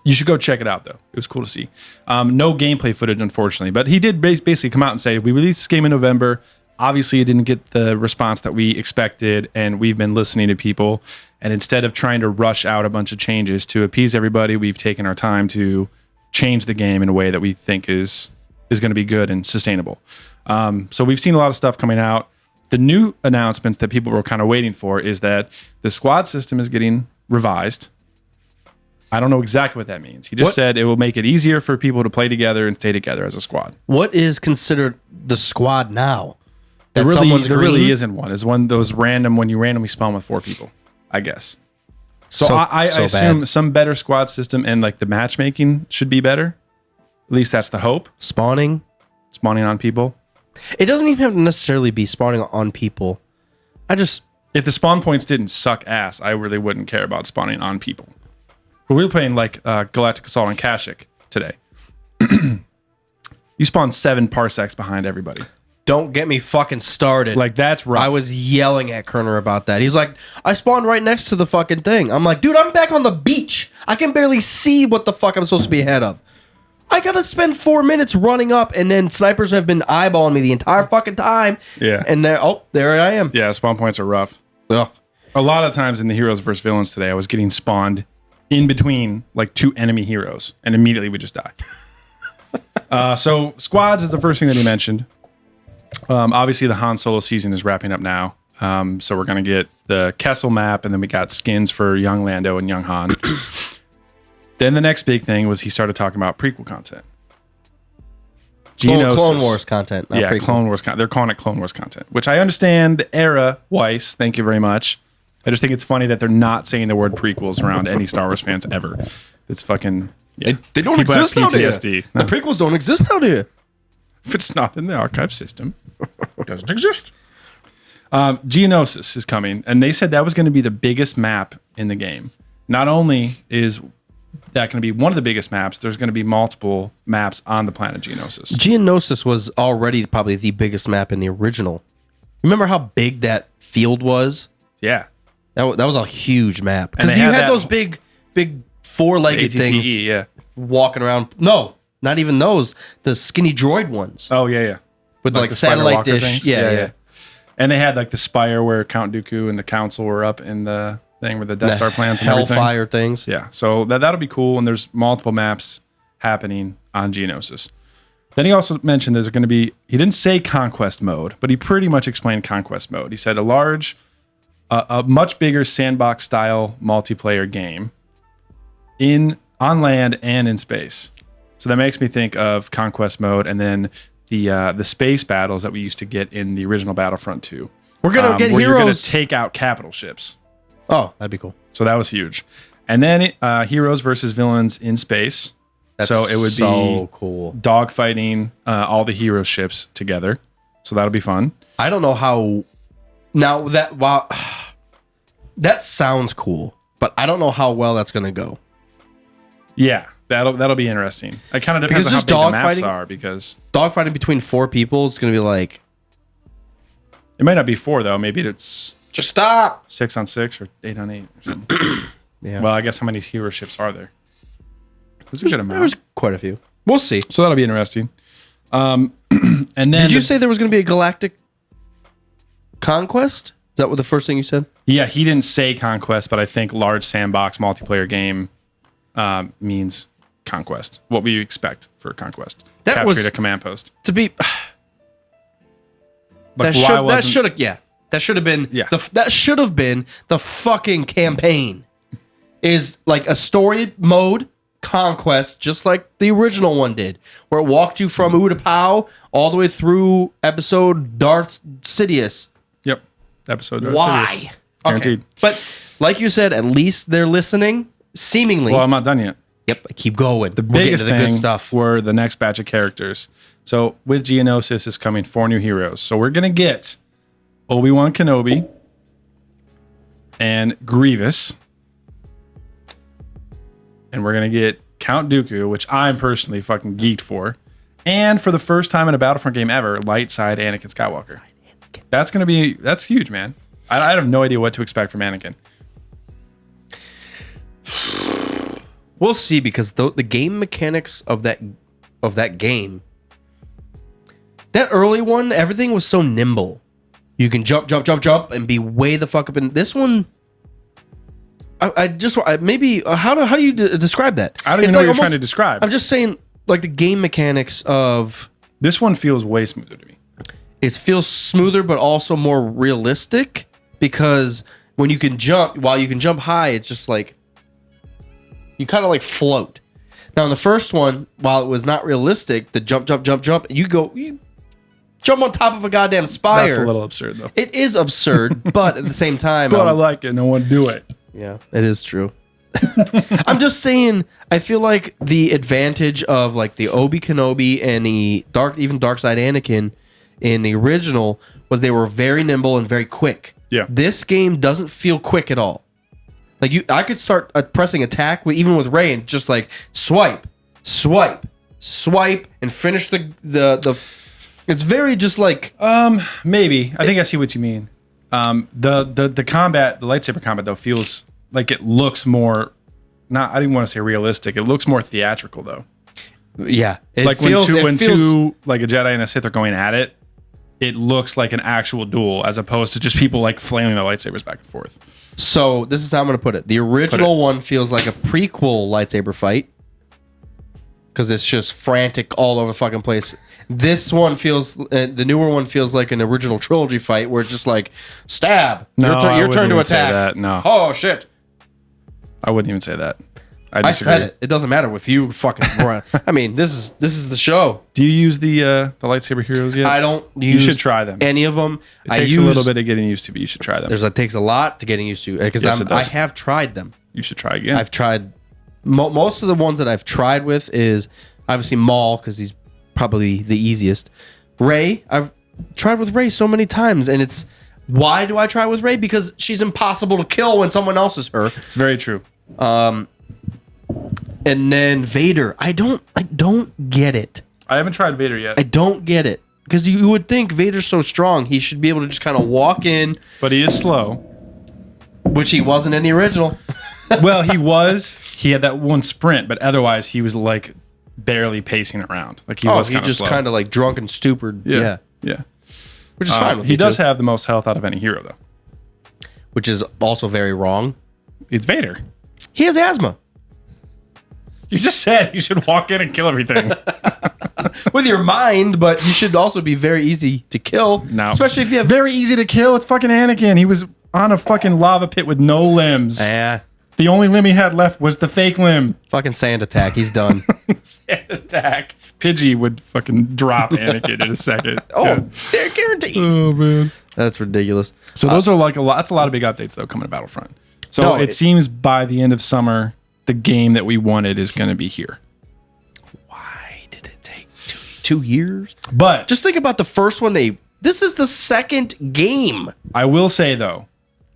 You should go check it out, though. It was cool to see. No gameplay footage, unfortunately. But he did basically come out and say, we released this game in November. Obviously, it didn't get the response that we expected, and we've been listening to people. And instead of trying to rush out a bunch of changes to appease everybody, we've taken our time to change the game in a way that we think is going to be good and sustainable. So we've seen a lot of stuff coming out. The new announcements that people were kind of waiting for is that the squad system is getting revised. I don't know exactly what that means. He just said it will make it easier for people to play together and stay together as a squad. What is considered the squad now? There really isn't one. It's one of those when you randomly spawn with 4 people, I guess. So I assume some better squad system and like the matchmaking should be better. At least that's the hope. Spawning on people. It doesn't even have to necessarily be spawning on people. If the spawn points didn't suck ass, I really wouldn't care about spawning on people. But we were playing like Galactic Assault on Kashyyyk today. You spawn 7 parsecs behind everybody. Don't get me fucking started. Like, that's rough. I was yelling at Kerner about that. He's like, I spawned right next to the fucking thing. I'm like, dude, I'm back on the beach. I can barely see what the fuck I'm supposed to be ahead of. I gotta spend 4 minutes running up, and then snipers have been eyeballing me the entire fucking time. Yeah. And there I am. Yeah, spawn points are rough. Ugh. A lot of times in the heroes versus villains today, I was getting spawned in between like 2 enemy heroes, and immediately we just die. So squads is the first thing that he mentioned. Obviously, the Han Solo season is wrapping up now. So we're going to get the Kessel map, and then we got skins for young Lando and young Han. Then the next big thing was he started talking about prequel content. Clone Wars content. Yeah, prequel. Clone Wars content. They're calling it Clone Wars content, which I understand the era, Weiss. Thank you very much. I just think it's funny that they're not saying the word prequels around any Star Wars fans ever. It's fucking... Yeah. They don't People exist have out here. PTSD. The prequels don't exist out here. If it's not in the archive system, it doesn't exist. Geonosis is coming, and they said that was going to be the biggest map in the game. Not only is that going to be one of the biggest maps, there's going to be multiple maps on the planet Geonosis. Geonosis was already probably the biggest map in the original. Remember how big that field was? Yeah. That was a huge map. And Because you had those big 4-legged ATTE, things yeah. walking around. No, not even those. The skinny droid ones. Oh, yeah. With like the satellite Spider Walker dish. things? Yeah. And they had like the spire where Count Dooku and the council were up in the thing with the Death Star plans and everything. Hellfire things. Yeah, so that'll be cool, and there's multiple maps happening on Geonosis. Then he also mentioned there's going to be, he didn't say conquest mode, but he pretty much explained conquest mode. He said a much bigger sandbox style multiplayer game on land and in space. So that makes me think of conquest mode and then the space battles that we used to get in the original Battlefront 2. We're gonna get where heroes. You're going to take out capital ships. Oh, that'd be cool. So that was huge. And then heroes versus villains in space. So it would be cool. Dogfighting all the hero ships together. So that'll be fun. I don't know how. Now that sounds cool, but I don't know how well that's gonna go. Yeah, that'll be interesting. It kind of depends on how big the maps are, because dogfighting between 4 people is gonna be like. It might not be 4 though. Maybe it's Just stop. 6 on 6 or 8 on 8 or something. Yeah. Well, I guess how many hero ships are there? There's a good amount. There's quite a few. We'll see. So that'll be interesting. And then did you say there was going to be a galactic conquest? Is that what the first thing you said? Yeah, he didn't say conquest, but I think large sandbox multiplayer game means conquest. What we expect for conquest. That Captured was a command post. To be Like, that should have been Yeah. that should have been the fucking campaign. Is like a story mode conquest, just like the original one did, where it walked you from Utapau all the way through episode Darth Sidious. Yep. Episode. Why? Sidious. Guaranteed. Okay. But like you said, at least they're listening. Seemingly. Well, I'm not done yet. Yep. Keep going. The We're getting biggest to the good thing stuff. were the next batch of characters. So with Geonosis is coming 4 new heroes. So we're gonna get Obi-Wan Kenobi and Grievous. And we're going to get Count Dooku, which I'm personally fucking geeked for. And for the first time in a Battlefront game ever, light side Anakin Skywalker. That's huge, man. I have no idea what to expect from Anakin. We'll see, because the game mechanics of that game, that early one, everything was so nimble. You can jump, and be way the fuck up. In this one, how do you describe that? I don't even know what you're trying to describe. I'm just saying, like, the game mechanics of This one feels way smoother to me. it feels smoother, but also more realistic, because when you can jump, while you can jump high, it's just like you kind of like float. Now in the first one, while it was not realistic, the jump, you jump on top of a goddamn spire. That's a little absurd, though. It is absurd, but at the same time, But I like it. No one do it. yeah, it is true. I'm just saying, I feel like the advantage of like the Obi Kenobi and the dark side Anakin in the original was they were very nimble and very quick. Yeah. This game doesn't feel quick at all. Like I could start pressing attack even with Rey and just like swipe, and finish the. It's very just like Maybe. I think I see what you mean. The combat, the lightsaber combat though, feels like it looks more. I didn't want to say realistic. It looks more theatrical though. yeah. Like when two like a Jedi and a Sith are going at it, it looks like an actual duel as opposed to just people like flailing their lightsabers back and forth. So this is how I'm going to put it. The original one feels like a prequel lightsaber fight because it's just frantic all over the fucking place. This one feels, the newer one feels like an original trilogy fight where it's just like stab. No, your turn to attack. That. No, oh shit! I wouldn't even say that. I I disagree. said it. It doesn't matter if you fucking. I mean, this is the show. Do you use the lightsaber heroes yet? I don't use. You should try them. Any of them. It takes a little bit of getting used to, but you should try them. It takes a lot to getting used to because Yes, it I does. have tried them. You should try again. I've tried most of the ones that I've tried with is obviously Maul because he's probably the easiest. Rey, I've tried with Rey so many times, and it's why do I try with Rey? Because she's impossible to kill when someone else is her. It's very true. And then Vader, I don't get it. I haven't tried Vader yet, I don't get it because you would think Vader's so strong, he should be able to just kind of walk in, but he is slow. which he wasn't in the original. Well, he was. He had that one sprint, but otherwise he was like barely pacing around. Like he was he kind of just slow. kind of like drunk and stupid. Yeah. Which is fine. With He me, does too. have the most health out of any hero, though. Which is also very wrong. It's Vader. He has asthma. You just said you should walk in and kill everything. With your mind, but you should also be very easy to kill. No. Especially if you have... Very easy to kill. It's fucking Anakin. He was on a fucking lava pit with no limbs. Yeah. The only limb he had left was the fake limb. Fucking sand attack. He's done. Sand attack. Pidgey would fucking drop Anakin in a second. Oh, they're guaranteed. Oh, man. That's ridiculous. So those are like a lot. That's a lot of big updates though coming to Battlefront. So No, it seems by the end of summer, the game that we wanted is going to be here. Why did it take 2 years? But Just think about the first one. This is the second game. I will say though,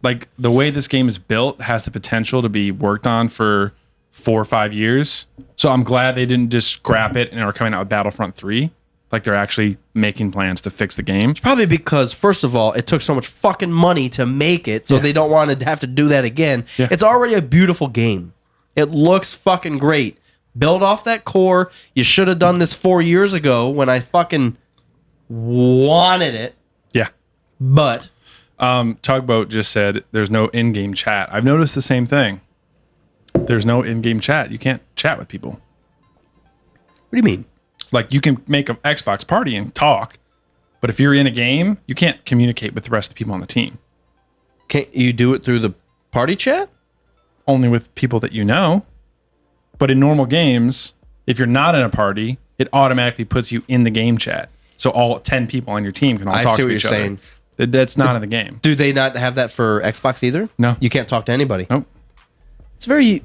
like the way this game is built has the potential to be worked on for 4 or 5 years. So I'm glad they didn't just scrap it and are coming out with Battlefront 3. Like they're actually making plans to fix the game. Probably because, first of all, it took so much fucking money to make it, so they don't want to have to do that again. Yeah. It's already a beautiful game. It looks fucking great. Build off that core. You should have done this 4 years ago when I fucking wanted it. Yeah. But Tugboat just said there's no in-game chat. I've noticed the same thing. There's no in-game chat. You can't chat with people. What do you mean? Like, you can make an Xbox party and talk, but if you're in a game, you can't communicate with the rest of the people on the team. Can't you do it through the party chat? Only with people that you know. But in normal games, if you're not in a party, it automatically puts you in the game chat. So all 10 people on your team can all talk to each other. That's not in the game. Do they not have that for Xbox either? No. You can't talk to anybody. Nope. It's very...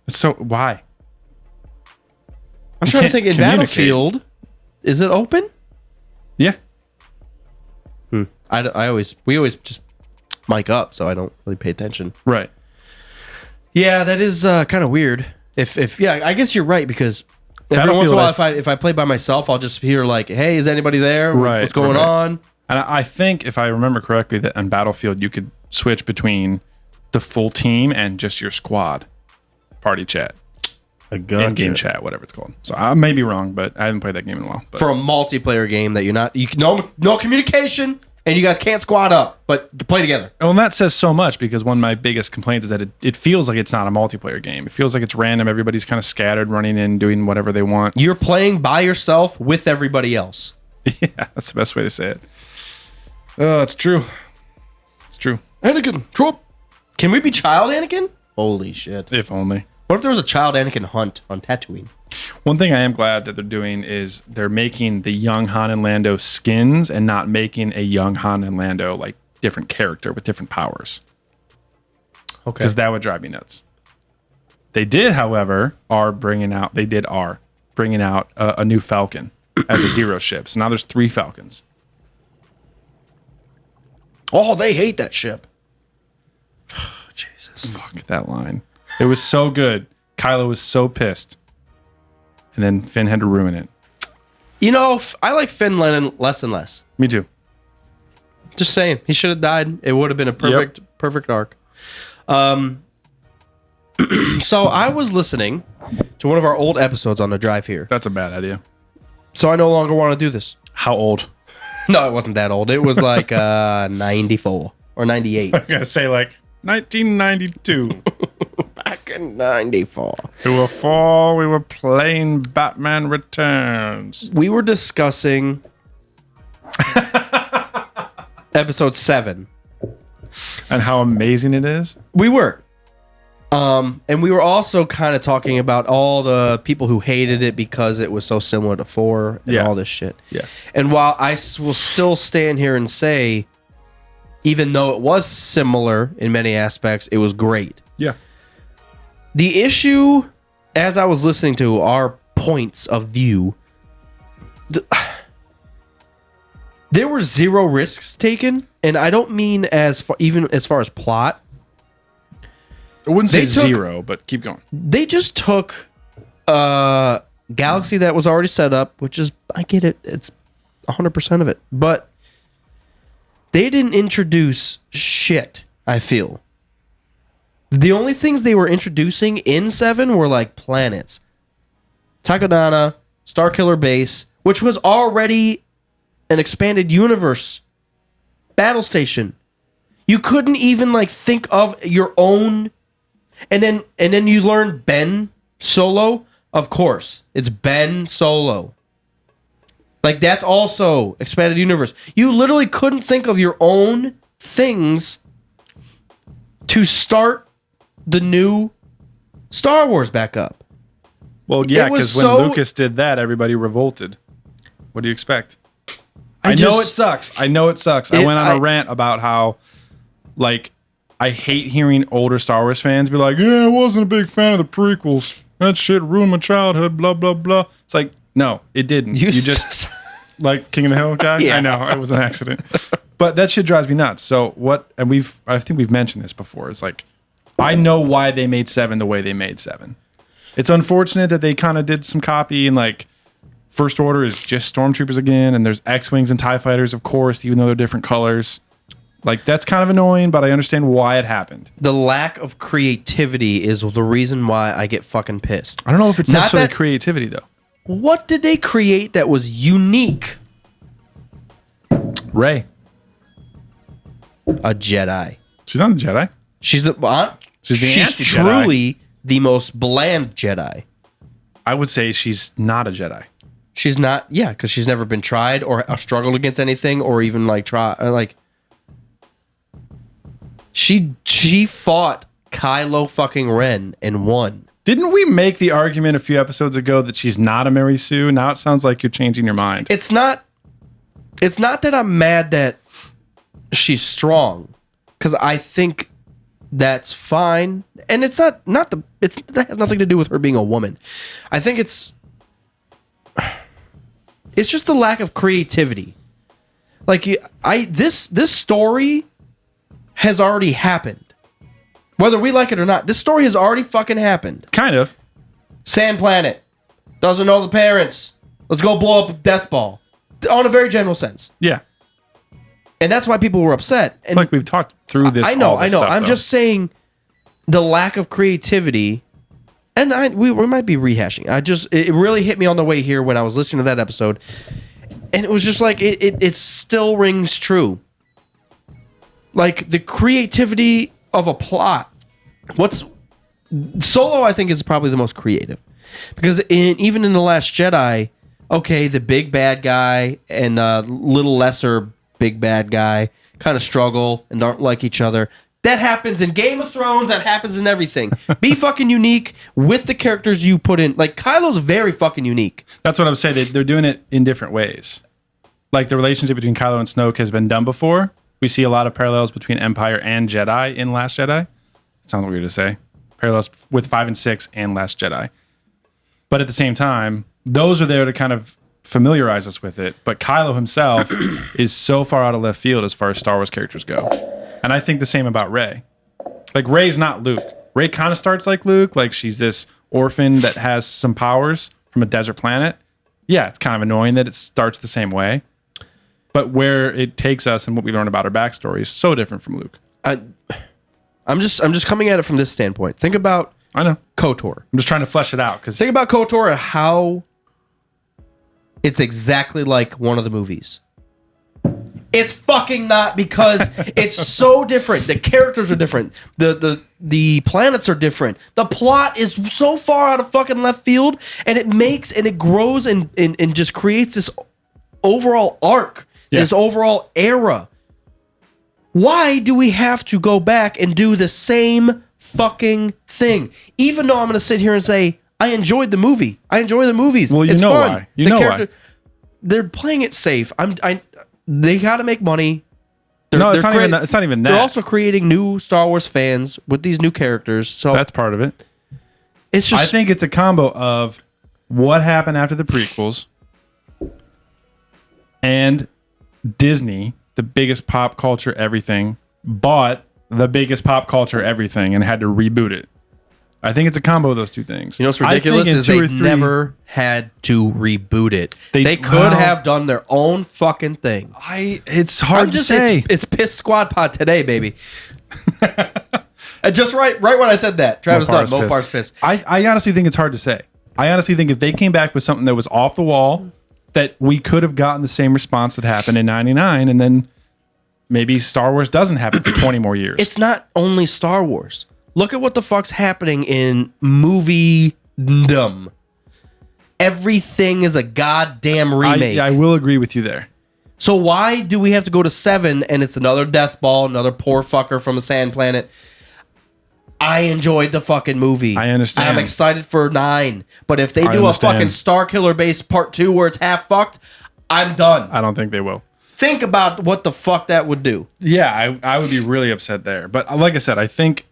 So why? I'm You trying to can't think, in communicate. Battlefield, is it open? Yeah. We always just mic up, so I don't really pay attention. Right. Yeah, that is kind of weird. If I guess you're right, because every once in a while, if I play by myself, I'll just hear like, "Hey, is anybody there? Right, What's going right. on?" And I think, if I remember correctly, that on Battlefield, you could switch between the full team and just your squad party chat. In-game chat, whatever it's called. So I may be wrong, but I haven't played that game in a while. But. For a multiplayer game that no communication, and you guys can't squad up, but you play together. Well, and that says so much, because one of my biggest complaints is that it feels like it's not a multiplayer game. It feels like it's random. Everybody's kind of scattered, running in, doing whatever they want. You're playing by yourself with everybody else. Yeah, that's the best way to say it. Oh, it's true. It's true. Anakin, troop. Can we be child Anakin? Holy shit. If only. What if there was a child Anakin hunt on Tatooine? One thing I am glad that they're doing is they're making the young Han and Lando skins and not making a young Han and Lando like different character with different powers. Okay. Because that would drive me nuts. They did, however, bringing out a new Falcon as a hero ship. So now there's 3 Falcons. Oh, they hate that ship. Jesus. Fuck that line. It was so good. Kylo was so pissed. And then Finn had to ruin it. You know, I like Finn less and less. Me too. Just saying. He should have died. It would have been a perfect arc. So I was listening to one of our old episodes on the drive here. That's a bad idea. So I no longer want to do this. How old? No, it wasn't that old. It was like 94 or 98. I'm going to say like 1992. Back in 94. We were playing Batman Returns. We were discussing episode 7. And how amazing it is? We were. And we were also kind of talking about all the people who hated it because it was so similar to 4 and all this shit. Yeah. And while I will still stand here and say, even though it was similar in many aspects, it was great. Yeah. The issue, as I was listening to our points of view, there were 0 risks taken, and I don't mean even as far as plot. I wouldn't say 0, but keep going. They just took a galaxy that was already set up, which is, I get it, it's 100% of it, but they didn't introduce shit, I feel. The only things they were introducing in 7 were like planets. Takodana, Starkiller Base, which was already an expanded universe battle station. You couldn't even like think of your own, and then you learn Ben Solo. Of course, it's Ben Solo. Like, that's also expanded universe. You literally couldn't think of your own things to start the new Star Wars back up. Well, yeah, because when Lucas did that, everybody revolted. What do you expect? I know it sucks. I went on a rant about how, like, I hate hearing older Star Wars fans be like, yeah, I wasn't a big fan of the prequels. That shit ruined my childhood, blah, blah, blah. It's like, no, it didn't. You just, like King of the Hill guy? Yeah. I know, it was an accident. But that shit drives me nuts. So what, and I think we've mentioned this before. It's like, I know why they made 7 the way they made 7. It's unfortunate that they kind of did some copy, and like First Order is just stormtroopers again, and there's X-Wings and TIE Fighters, of course, even though they're different colors. Like, that's kind of annoying, but I understand why it happened. The lack of creativity is the reason why I get fucking pissed. I don't know if it's necessarily creativity, though. What did they create that was unique? Rey. A Jedi. She's not a Jedi. She's the She's the she's anti-Jedi. truly the most bland Jedi. I would say she's not a Jedi. She's not, yeah, because she's never been tried or struggled against anything or even she fought Kylo fucking Ren and won. Didn't we make the argument a few episodes ago that she's not a Mary Sue? Now it sounds like you're changing your mind. It's not that I'm mad that she's strong, because I think that's fine, and that has nothing to do with her being a woman. I think it's just the lack of creativity. This story has already happened. Whether we like it or not, this story has already fucking happened. Kind of. Sand planet. Doesn't know the parents. Let's go blow up a death ball. On a very general sense. Yeah. And that's why people were upset. And we've talked through this. I know. Stuff, I'm just saying the lack of creativity, and we might be rehashing. It really hit me on the way here when I was listening to that episode, and it was just like it still rings true. Like the creativity of a plot. Solo, I think, is probably the most creative, because even in The Last Jedi, okay, the big bad guy and a little lesser big bad guy kind of struggle and don't like each other. That happens in Game of Thrones. That happens in everything. Be fucking unique with the characters you put in. Like, Kylo's very fucking unique. That's what I'm saying. They're doing it in different ways. Like, the relationship between Kylo and Snoke has been done before. We see a lot of parallels between Empire and Jedi in Last Jedi. It sounds weird to say. Parallels with 5 and 6 and Last Jedi. But at the same time, those are there to kind of familiarize us with it. But Kylo himself is so far out of left field as far as Star Wars characters go. And I think the same about Rey. Like, Rey's not Luke. Rey kind of starts like Luke. Like, she's this orphan that has some powers from a desert planet. Yeah, it's kind of annoying that it starts the same way. But where it takes us and what we learn about her backstory is so different from Luke. I'm just coming at it from this standpoint. Think about KOTOR. I'm just trying to flesh it out. Think about KOTOR and how it's exactly like one of the movies. It's fucking not, because it's so different. The characters are different. The planets are different. The plot is so far out of fucking left field, and it grows and just creates this overall arc, this overall era. Why do we have to go back and do the same fucking thing? Even though I'm going to sit here and say, I enjoyed the movie. I enjoy the movies. Well, it's fun. Why. You know why. They're playing it safe. They got to make money. It's not even that. They're also creating new Star Wars fans with these new characters. So that's part of it. It's just, I think it's a combo of what happened after the prequels and Disney, the biggest pop culture everything, bought the biggest pop culture everything and had to reboot it. I think it's a combo of those two things. You know what's ridiculous is they never had to reboot it. They could have done their own fucking thing. It's hard to say. It's Piss Squad Pod today, baby. Just right when I said that, Travis Dunn, Mopar's pissed. I honestly think it's hard to say. I honestly think if they came back with something that was off the wall, that we could have gotten the same response that happened in 99, and then maybe Star Wars doesn't happen for 20 more years. It's not only Star Wars. Look at what the fuck's happening in movie-dom. Everything is a goddamn remake. I will agree with you there. So why do we have to go to 7 and it's another death ball, another poor fucker from a sand planet? I enjoyed the fucking movie. I understand. I'm excited for 9. But if they do a fucking Star Killer base part 2 where it's half fucked, I'm done. I don't think they will. Think about what the fuck that would do. Yeah, I would be really upset there. But like I said, I think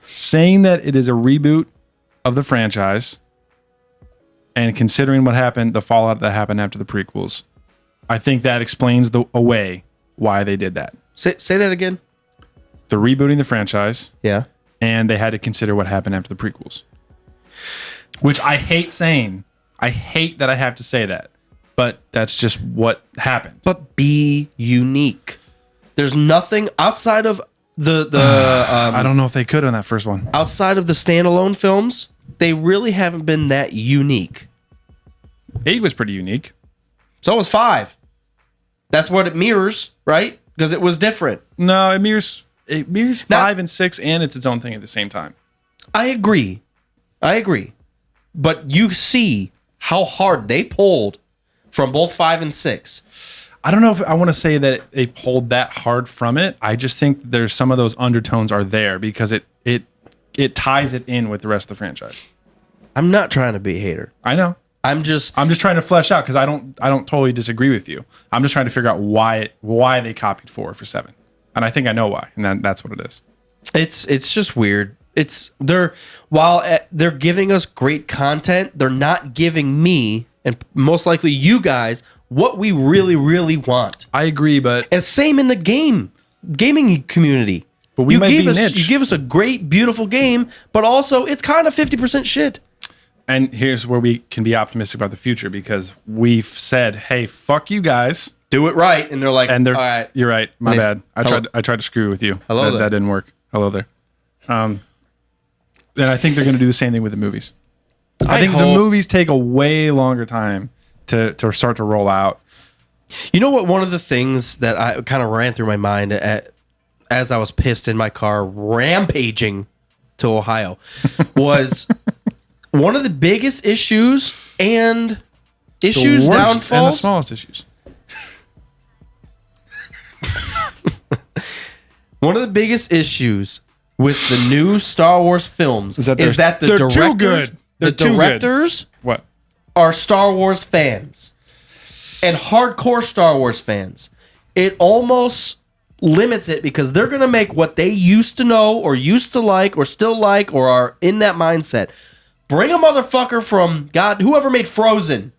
saying that it is a reboot of the franchise and considering what happened, the fallout that happened after the prequels, I think that explains away why they did that. Say that again. They're rebooting the franchise. Yeah. And they had to consider what happened after the prequels. Which I hate saying. I hate that I have to say that. But that's just what happened. But be unique. There's nothing outside of the I don't know if they could on that first one. Outside of the standalone films, they really haven't been that unique. 8 was pretty unique. So was 5. That's what it mirrors, right? Because it was different. No, it mirrors It mirrors 5 and 6, and it's its own thing at the same time. I agree. But you see how hard they pulled from both 5 and 6. I don't know if I want to say that they pulled that hard from it. I just think there's some of those undertones are there because it ties it in with the rest of the franchise. I'm not trying to be a hater. I know. I'm just trying to flesh out because I don't totally disagree with you. I'm just trying to figure out why they copied 4 for 7, and I think I know why, and that's what it is. It's just weird. While they're giving us great content, they're not giving me and most likely you guys what we really, really want. I agree, but and same in the gaming community. But we might be niche. You give us a great, beautiful game, but also it's kind of 50% shit. And here's where we can be optimistic about the future because we've said, "Hey, fuck you guys, do it right," and they're like, "And all right, you're right, my bad. I tried to screw with you. Hello there. That didn't work. Hello there." And I think they're going to do the same thing with the movies. I think the movies take a way longer time to start to roll out. You know what? One of the things that I kind of ran through my mind as I was pissed in my car rampaging to Ohio was one of the biggest issues and issues, downfalls, and the smallest issues. One of the biggest issues with the new Star Wars films is that the they're too good. The directors What? are Star Wars fans and hardcore Star Wars fans. It almost limits it because they're going to make what they used to know or used to like or still like or are in that mindset. Bring a motherfucker from whoever made Frozen.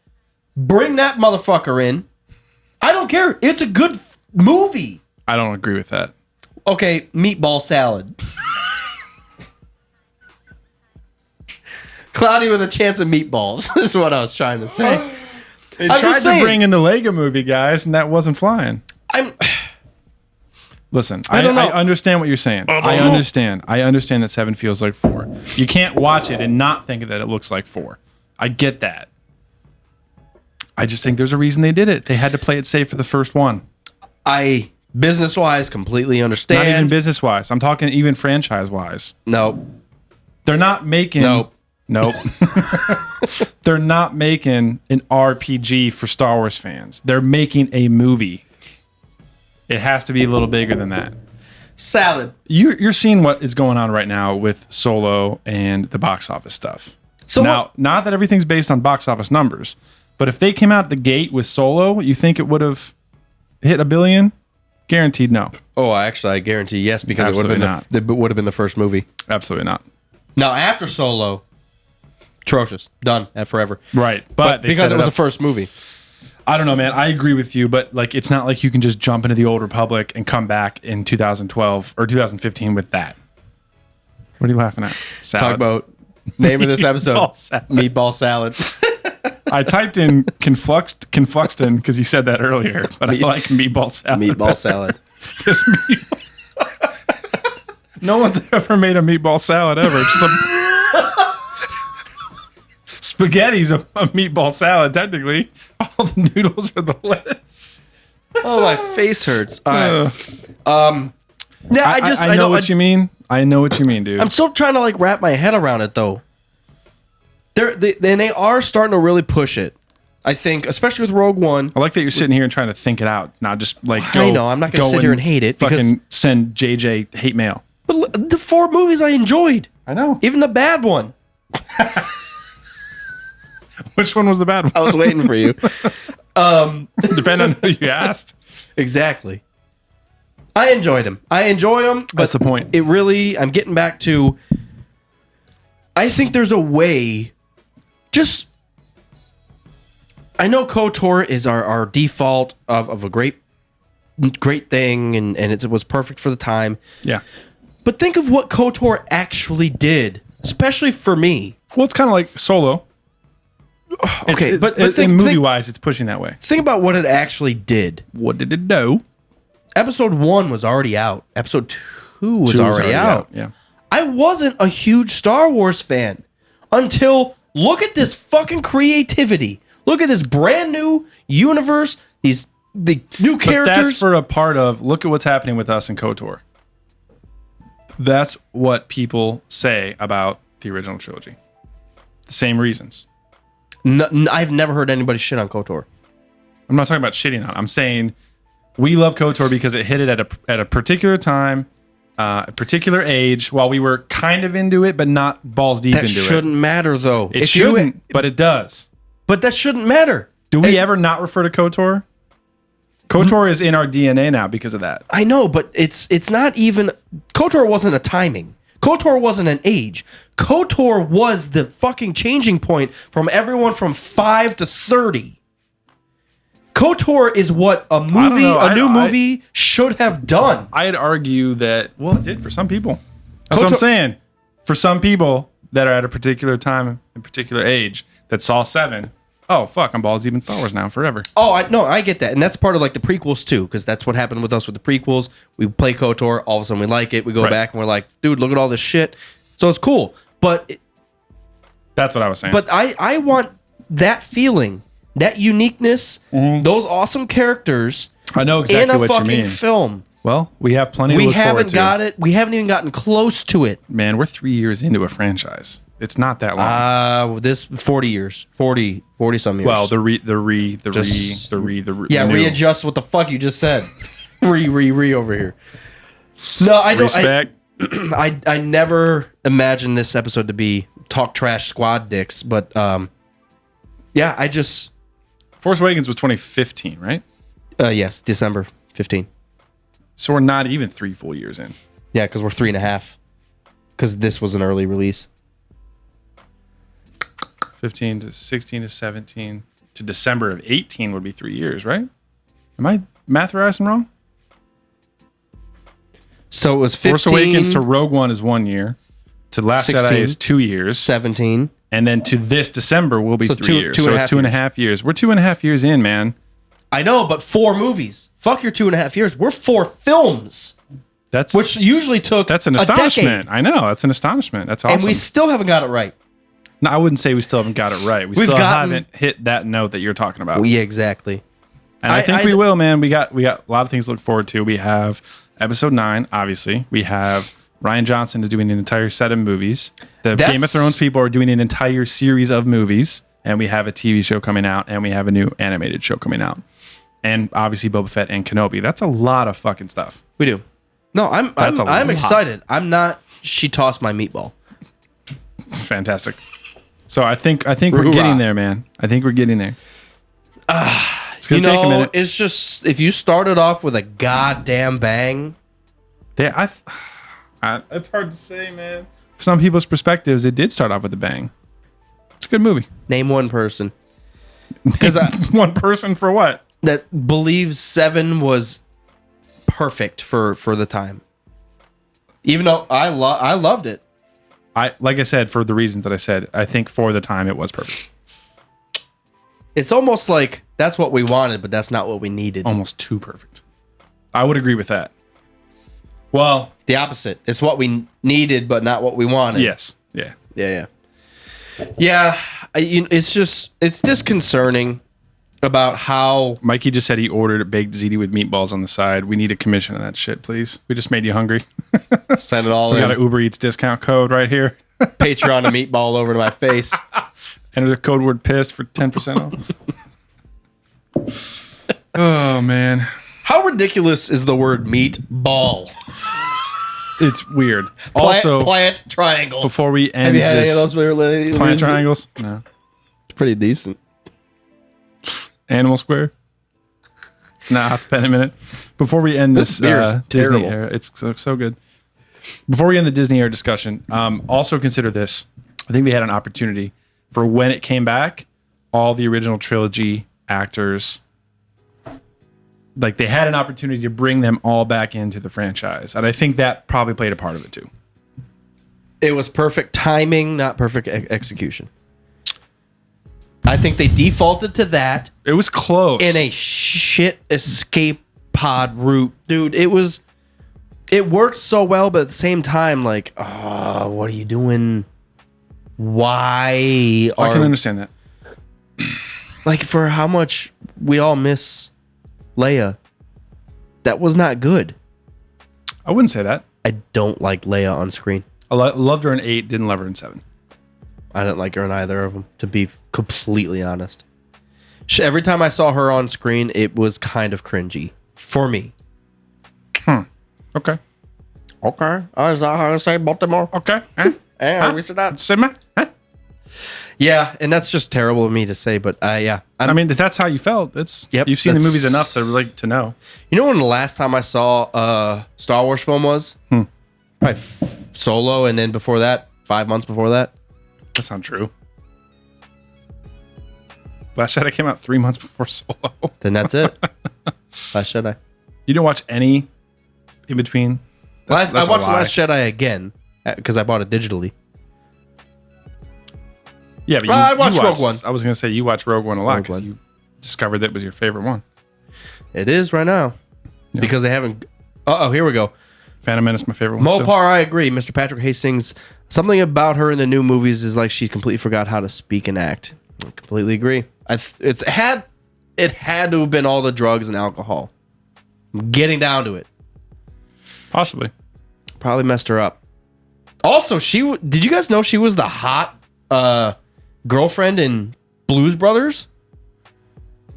Bring that motherfucker in. I don't care. It's a good movie. I don't agree with that. Okay, meatball salad. Cloudy with a chance of meatballs is what I was trying to say. They tried to bring in the Lego movie, guys, and that wasn't flying. Listen, I don't know. I understand what you're saying. I understand. I understand that 7 feels like 4. You can't watch it and not think that it looks like 4. I get that. I just think there's a reason they did it. They had to play it safe for the first one. I, business-wise, completely understand. Not even business-wise. I'm talking even franchise-wise. No. They're not making... Nope. They're not making an RPG for Star Wars fans. They're making a movie. It has to be a little bigger than that. Salad. You're seeing what is going on right now with Solo and the box office stuff. So now, not that everything's based on box office numbers, but if they came out the gate with Solo, you think it would have hit $1 billion? Guaranteed no. Oh, actually, I guarantee yes, because it would have been the first movie. Absolutely not. Now, after Solo, atrocious, done, forever. Right, but because it was the first movie. I don't know, man. I agree with you, but like, it's not like you can just jump into the Old Republic and come back in 2012 or 2015 with that. What are you laughing at? Salad. Talk about name of this episode: meatball salad. I typed in confluxton because he said that earlier, but I like meatball salad. Meatball salad. No one's ever made a meatball salad ever. Spaghetti's a meatball salad, technically. All the noodles are the lettuce. Oh, my face hurts. All right. Yeah, I know what you mean. I know what you mean, dude. I'm still trying to like wrap my head around it, though. They are starting to really push it. I think, especially with Rogue One. I like that you're sitting here and trying to think it out, not just like go. I know. I'm not going to sit here and hate it. Fucking send JJ hate mail. But the 4 movies I enjoyed. I know. Even the bad one. Which one was the bad one? I was waiting for you. Depending on who you asked. Exactly. I enjoyed them. I enjoy them. That's the point. It really, I'm getting back to, I think there's a way, I know KOTOR is our default of a great thing, and it was perfect for the time. Yeah. But think of what KOTOR actually did, especially for me. Well, it's kind of like Solo. Okay, but movie-wise, it's pushing that way. Think about what it actually did. What did it do? Episode 1 was already out. Episode 2 was already out. Yeah. I wasn't a huge Star Wars fan until look at this fucking creativity. Look at this brand new universe. The new characters. But that's for a part of look at what's happening with us in KOTOR. That's what people say about the original trilogy. The same reasons. I've never heard anybody shit on KOTOR. I'm not talking about shitting on it. I'm saying we love KOTOR because it hit it at a particular time, a particular age, while we were kind of into it, but not balls deep into it. That shouldn't matter, though. It shouldn't, but it does. But that shouldn't matter. Do we ever not refer to KOTOR? KOTOR is in our DNA now because of that. I know, but it's not even... KOTOR wasn't a timing. KOTOR wasn't an age. KOTOR was the fucking changing point from everyone from 5 to 30. KOTOR is what a new movie should have done. I'd argue that, well, it did for some people. That's what I'm saying. For some people that are at a particular time and particular age that saw 7, oh, fuck, I'm balls deep in Star Wars now forever. Oh, I get that. And that's part of like the prequels too, because that's what happened with us with the prequels. We play KOTOR, all of a sudden we like it. We go back and we're like, dude, look at all this shit. So it's cool. But that's what I was saying. But I want that feeling, that uniqueness, those awesome characters. I know exactly what you mean. In a fucking film. Well, we have plenty to look forward to. We haven't got it. We haven't even gotten close to it. Man, we're 3 years into a franchise. It's not that long. This 40 years. 40 some years. Well, the Yeah, readjust what the fuck you just said. re over here. No, I don't. Respect. I never imagined this episode to be talk trash squad dicks, but yeah, I just... Force Awakens was 2015, right? Yes, December 15. So we're not even 3 full years in. Yeah, because we're 3.5. Because this was an early release. 15 to 16 to 17 to December of 18 would be 3 years, right? Am I math-rising wrong? So it was 15. Force Awakens to Rogue One is 1 year. To Last 16, Jedi is 2 years. 17. And then to this December will be So 3 years. two So and a it's half 2.5 years. We're 2.5 years in, man. I know, but 4 movies. Fuck your 2.5 years. We're 4 films. Which usually took That's an astonishment. I know. That's an astonishment. That's awesome. And we still haven't got it right. No, I wouldn't say we still haven't got it right. We still haven't hit that note that you're talking about. Yeah, exactly. And I think we will, man. We got a lot of things to look forward to. We have episode 9, obviously. We have Rian Johnson is doing an entire set of movies. The Game of Thrones people are doing an entire series of movies. And we have a TV show coming out. And we have a new animated show coming out. And obviously Boba Fett and Kenobi. That's a lot of fucking stuff. We do. No, I'm excited. I'm not. She tossed my meatball. Fantastic. So I think we're getting there, man. I think we're getting there. It's gonna take a minute. It's just if you started off with a goddamn bang. It's hard to say, man. For some people's perspectives, it did start off with a bang. It's a good movie. Name one person. Because one person for what? That believes 7 was perfect for the time. Even though I loved it. Like I said, for the reasons that I said, I think for the time it was perfect. It's almost like that's what we wanted, but that's not what we needed. Almost too perfect. I would agree with that. Well, the opposite. It's what we needed, but not what we wanted. Yes. Yeah. Yeah. It's disconcerting about how Mikey just said he ordered a baked ziti with meatballs on the side. We need a commission of that shit, please. We just made you hungry. Send it all in. We got an Uber Eats discount code right here. Patreon a meatball over to my face. Enter the code word pissed for 10% off. Oh, man. How ridiculous is the word meatball? It's weird. Also, plant triangle. Before we end have you had any of those plant triangles? No. It's pretty decent. Animal Square? Nah, it's been a minute. Before we end this Disney era, it's so good. Before we end the Disney era discussion, also consider this. I think they had an opportunity for when it came back, all the original trilogy actors, like they had an opportunity to bring them all back into the franchise. And I think that probably played a part of it too. It was perfect timing, not perfect execution. I think they defaulted to that. It was close. In a shit escape pod route. Dude, it worked so well, but at the same time, like, what are you doing? Why? I can understand that. Like, for how much we all miss Leia, that was not good. I wouldn't say that. I don't like Leia on screen. I loved her in 8, didn't love her in 7. I didn't like her in either of them, to be completely honest. Every time I saw her on screen, it was kind of cringy for me. Okay. Okay. Is that how I say Baltimore? Okay. We said that. Simmer? Yeah, and that's just terrible of me to say, but yeah. I mean, if that's how you felt, you've seen the movies enough to know. You know when the last time I saw a Star Wars film was? Probably Solo, and then before that, 5 months before that. That's not true. Last Jedi came out 3 months before Solo. Then that's it. Last Jedi. You didn't watch any in between? I watched The Last Jedi again because I bought it digitally. Yeah, but I watched Rogue One. I was going to say you watched Rogue One a lot because you discovered that was your favorite one. It is right now. Yeah. Because they haven't... here we go. Phantom Menace, my favorite one. Mopar, I agree. Mr. Patrick Hastings, something about her in the new movies is like she completely forgot how to speak and act. I completely agree. It had to have been all the drugs and alcohol. I'm getting down to it. Possibly. Probably messed her up. Also, did you guys know she was the hot girlfriend in Blues Brothers?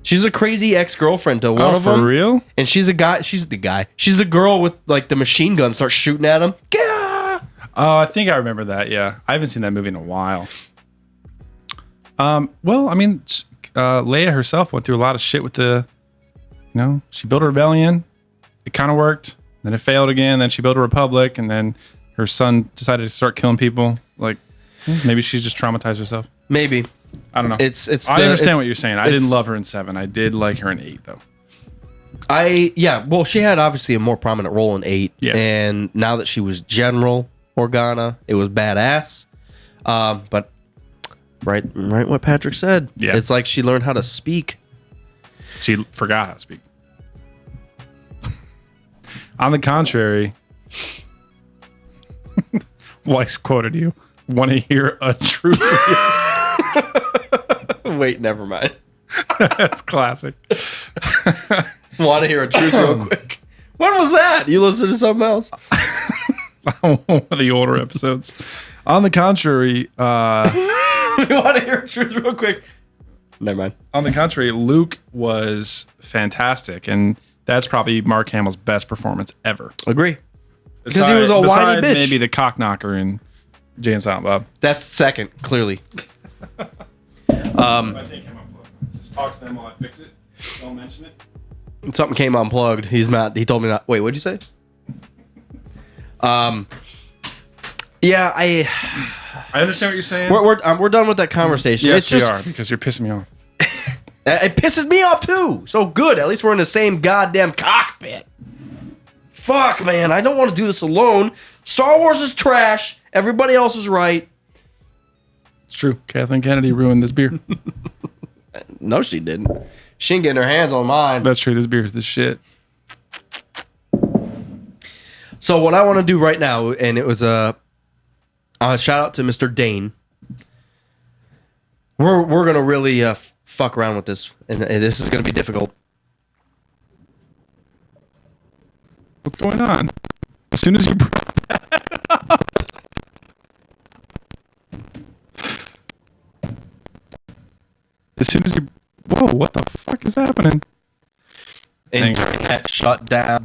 She's a crazy ex-girlfriend to one of them. For real? And she's a guy. She's the guy. She's the girl with like the machine gun. Starts shooting at him. Gah! Oh, I think I remember that. Yeah, I haven't seen that movie in a while. Well, I mean, Leia herself went through a lot of shit with she built a rebellion. It kind of worked. Then it failed again. Then she built a republic, and then her son decided to start killing people. Like, maybe she's just traumatized herself. Maybe. I don't know. I understand what you're saying. I didn't love her in 7. I did like her in 8, though. Well, she had obviously a more prominent role in 8. Yeah. And now that she was General Organa, it was badass. But right what Patrick said. Yeah. It's like she learned how to speak. She forgot how to speak. On the contrary, Weiss quoted you. Want to hear a truth? Wait, never mind. That's classic. Want to hear a truth real quick? When was that? You listened to something else? One of the older episodes. On the contrary, You want to hear a truth real quick? Never mind. On the contrary, Luke was fantastic, and that's probably Mark Hamill's best performance ever. Agree. Because he was a whiny bitch. Maybe the cock knocker in Jay and Silent Bob. That's second, clearly. I think I'm unplugged. Just talk to them while I fix it. Don't mention it. Something came unplugged. He's mad. He told me not. Wait, what'd you say? Yeah, I understand what you're saying. We're done with that conversation. Yes, we are, because you're pissing me off. It pisses me off too. So good. At least we're in the same goddamn cockpit. Fuck, man. I don't want to do this alone. Star Wars is trash. Everybody else is right. It's true. Kathleen Kennedy ruined this beer. No, she didn't. She ain't getting her hands on mine. That's true. This beer is the shit. So what I want to do right now, and it was a shout out to Mr. Dane. We're gonna really fuck around with this, and this is gonna be difficult. What's going on? As soon as you whoa, what the fuck is happening? Internet shut down.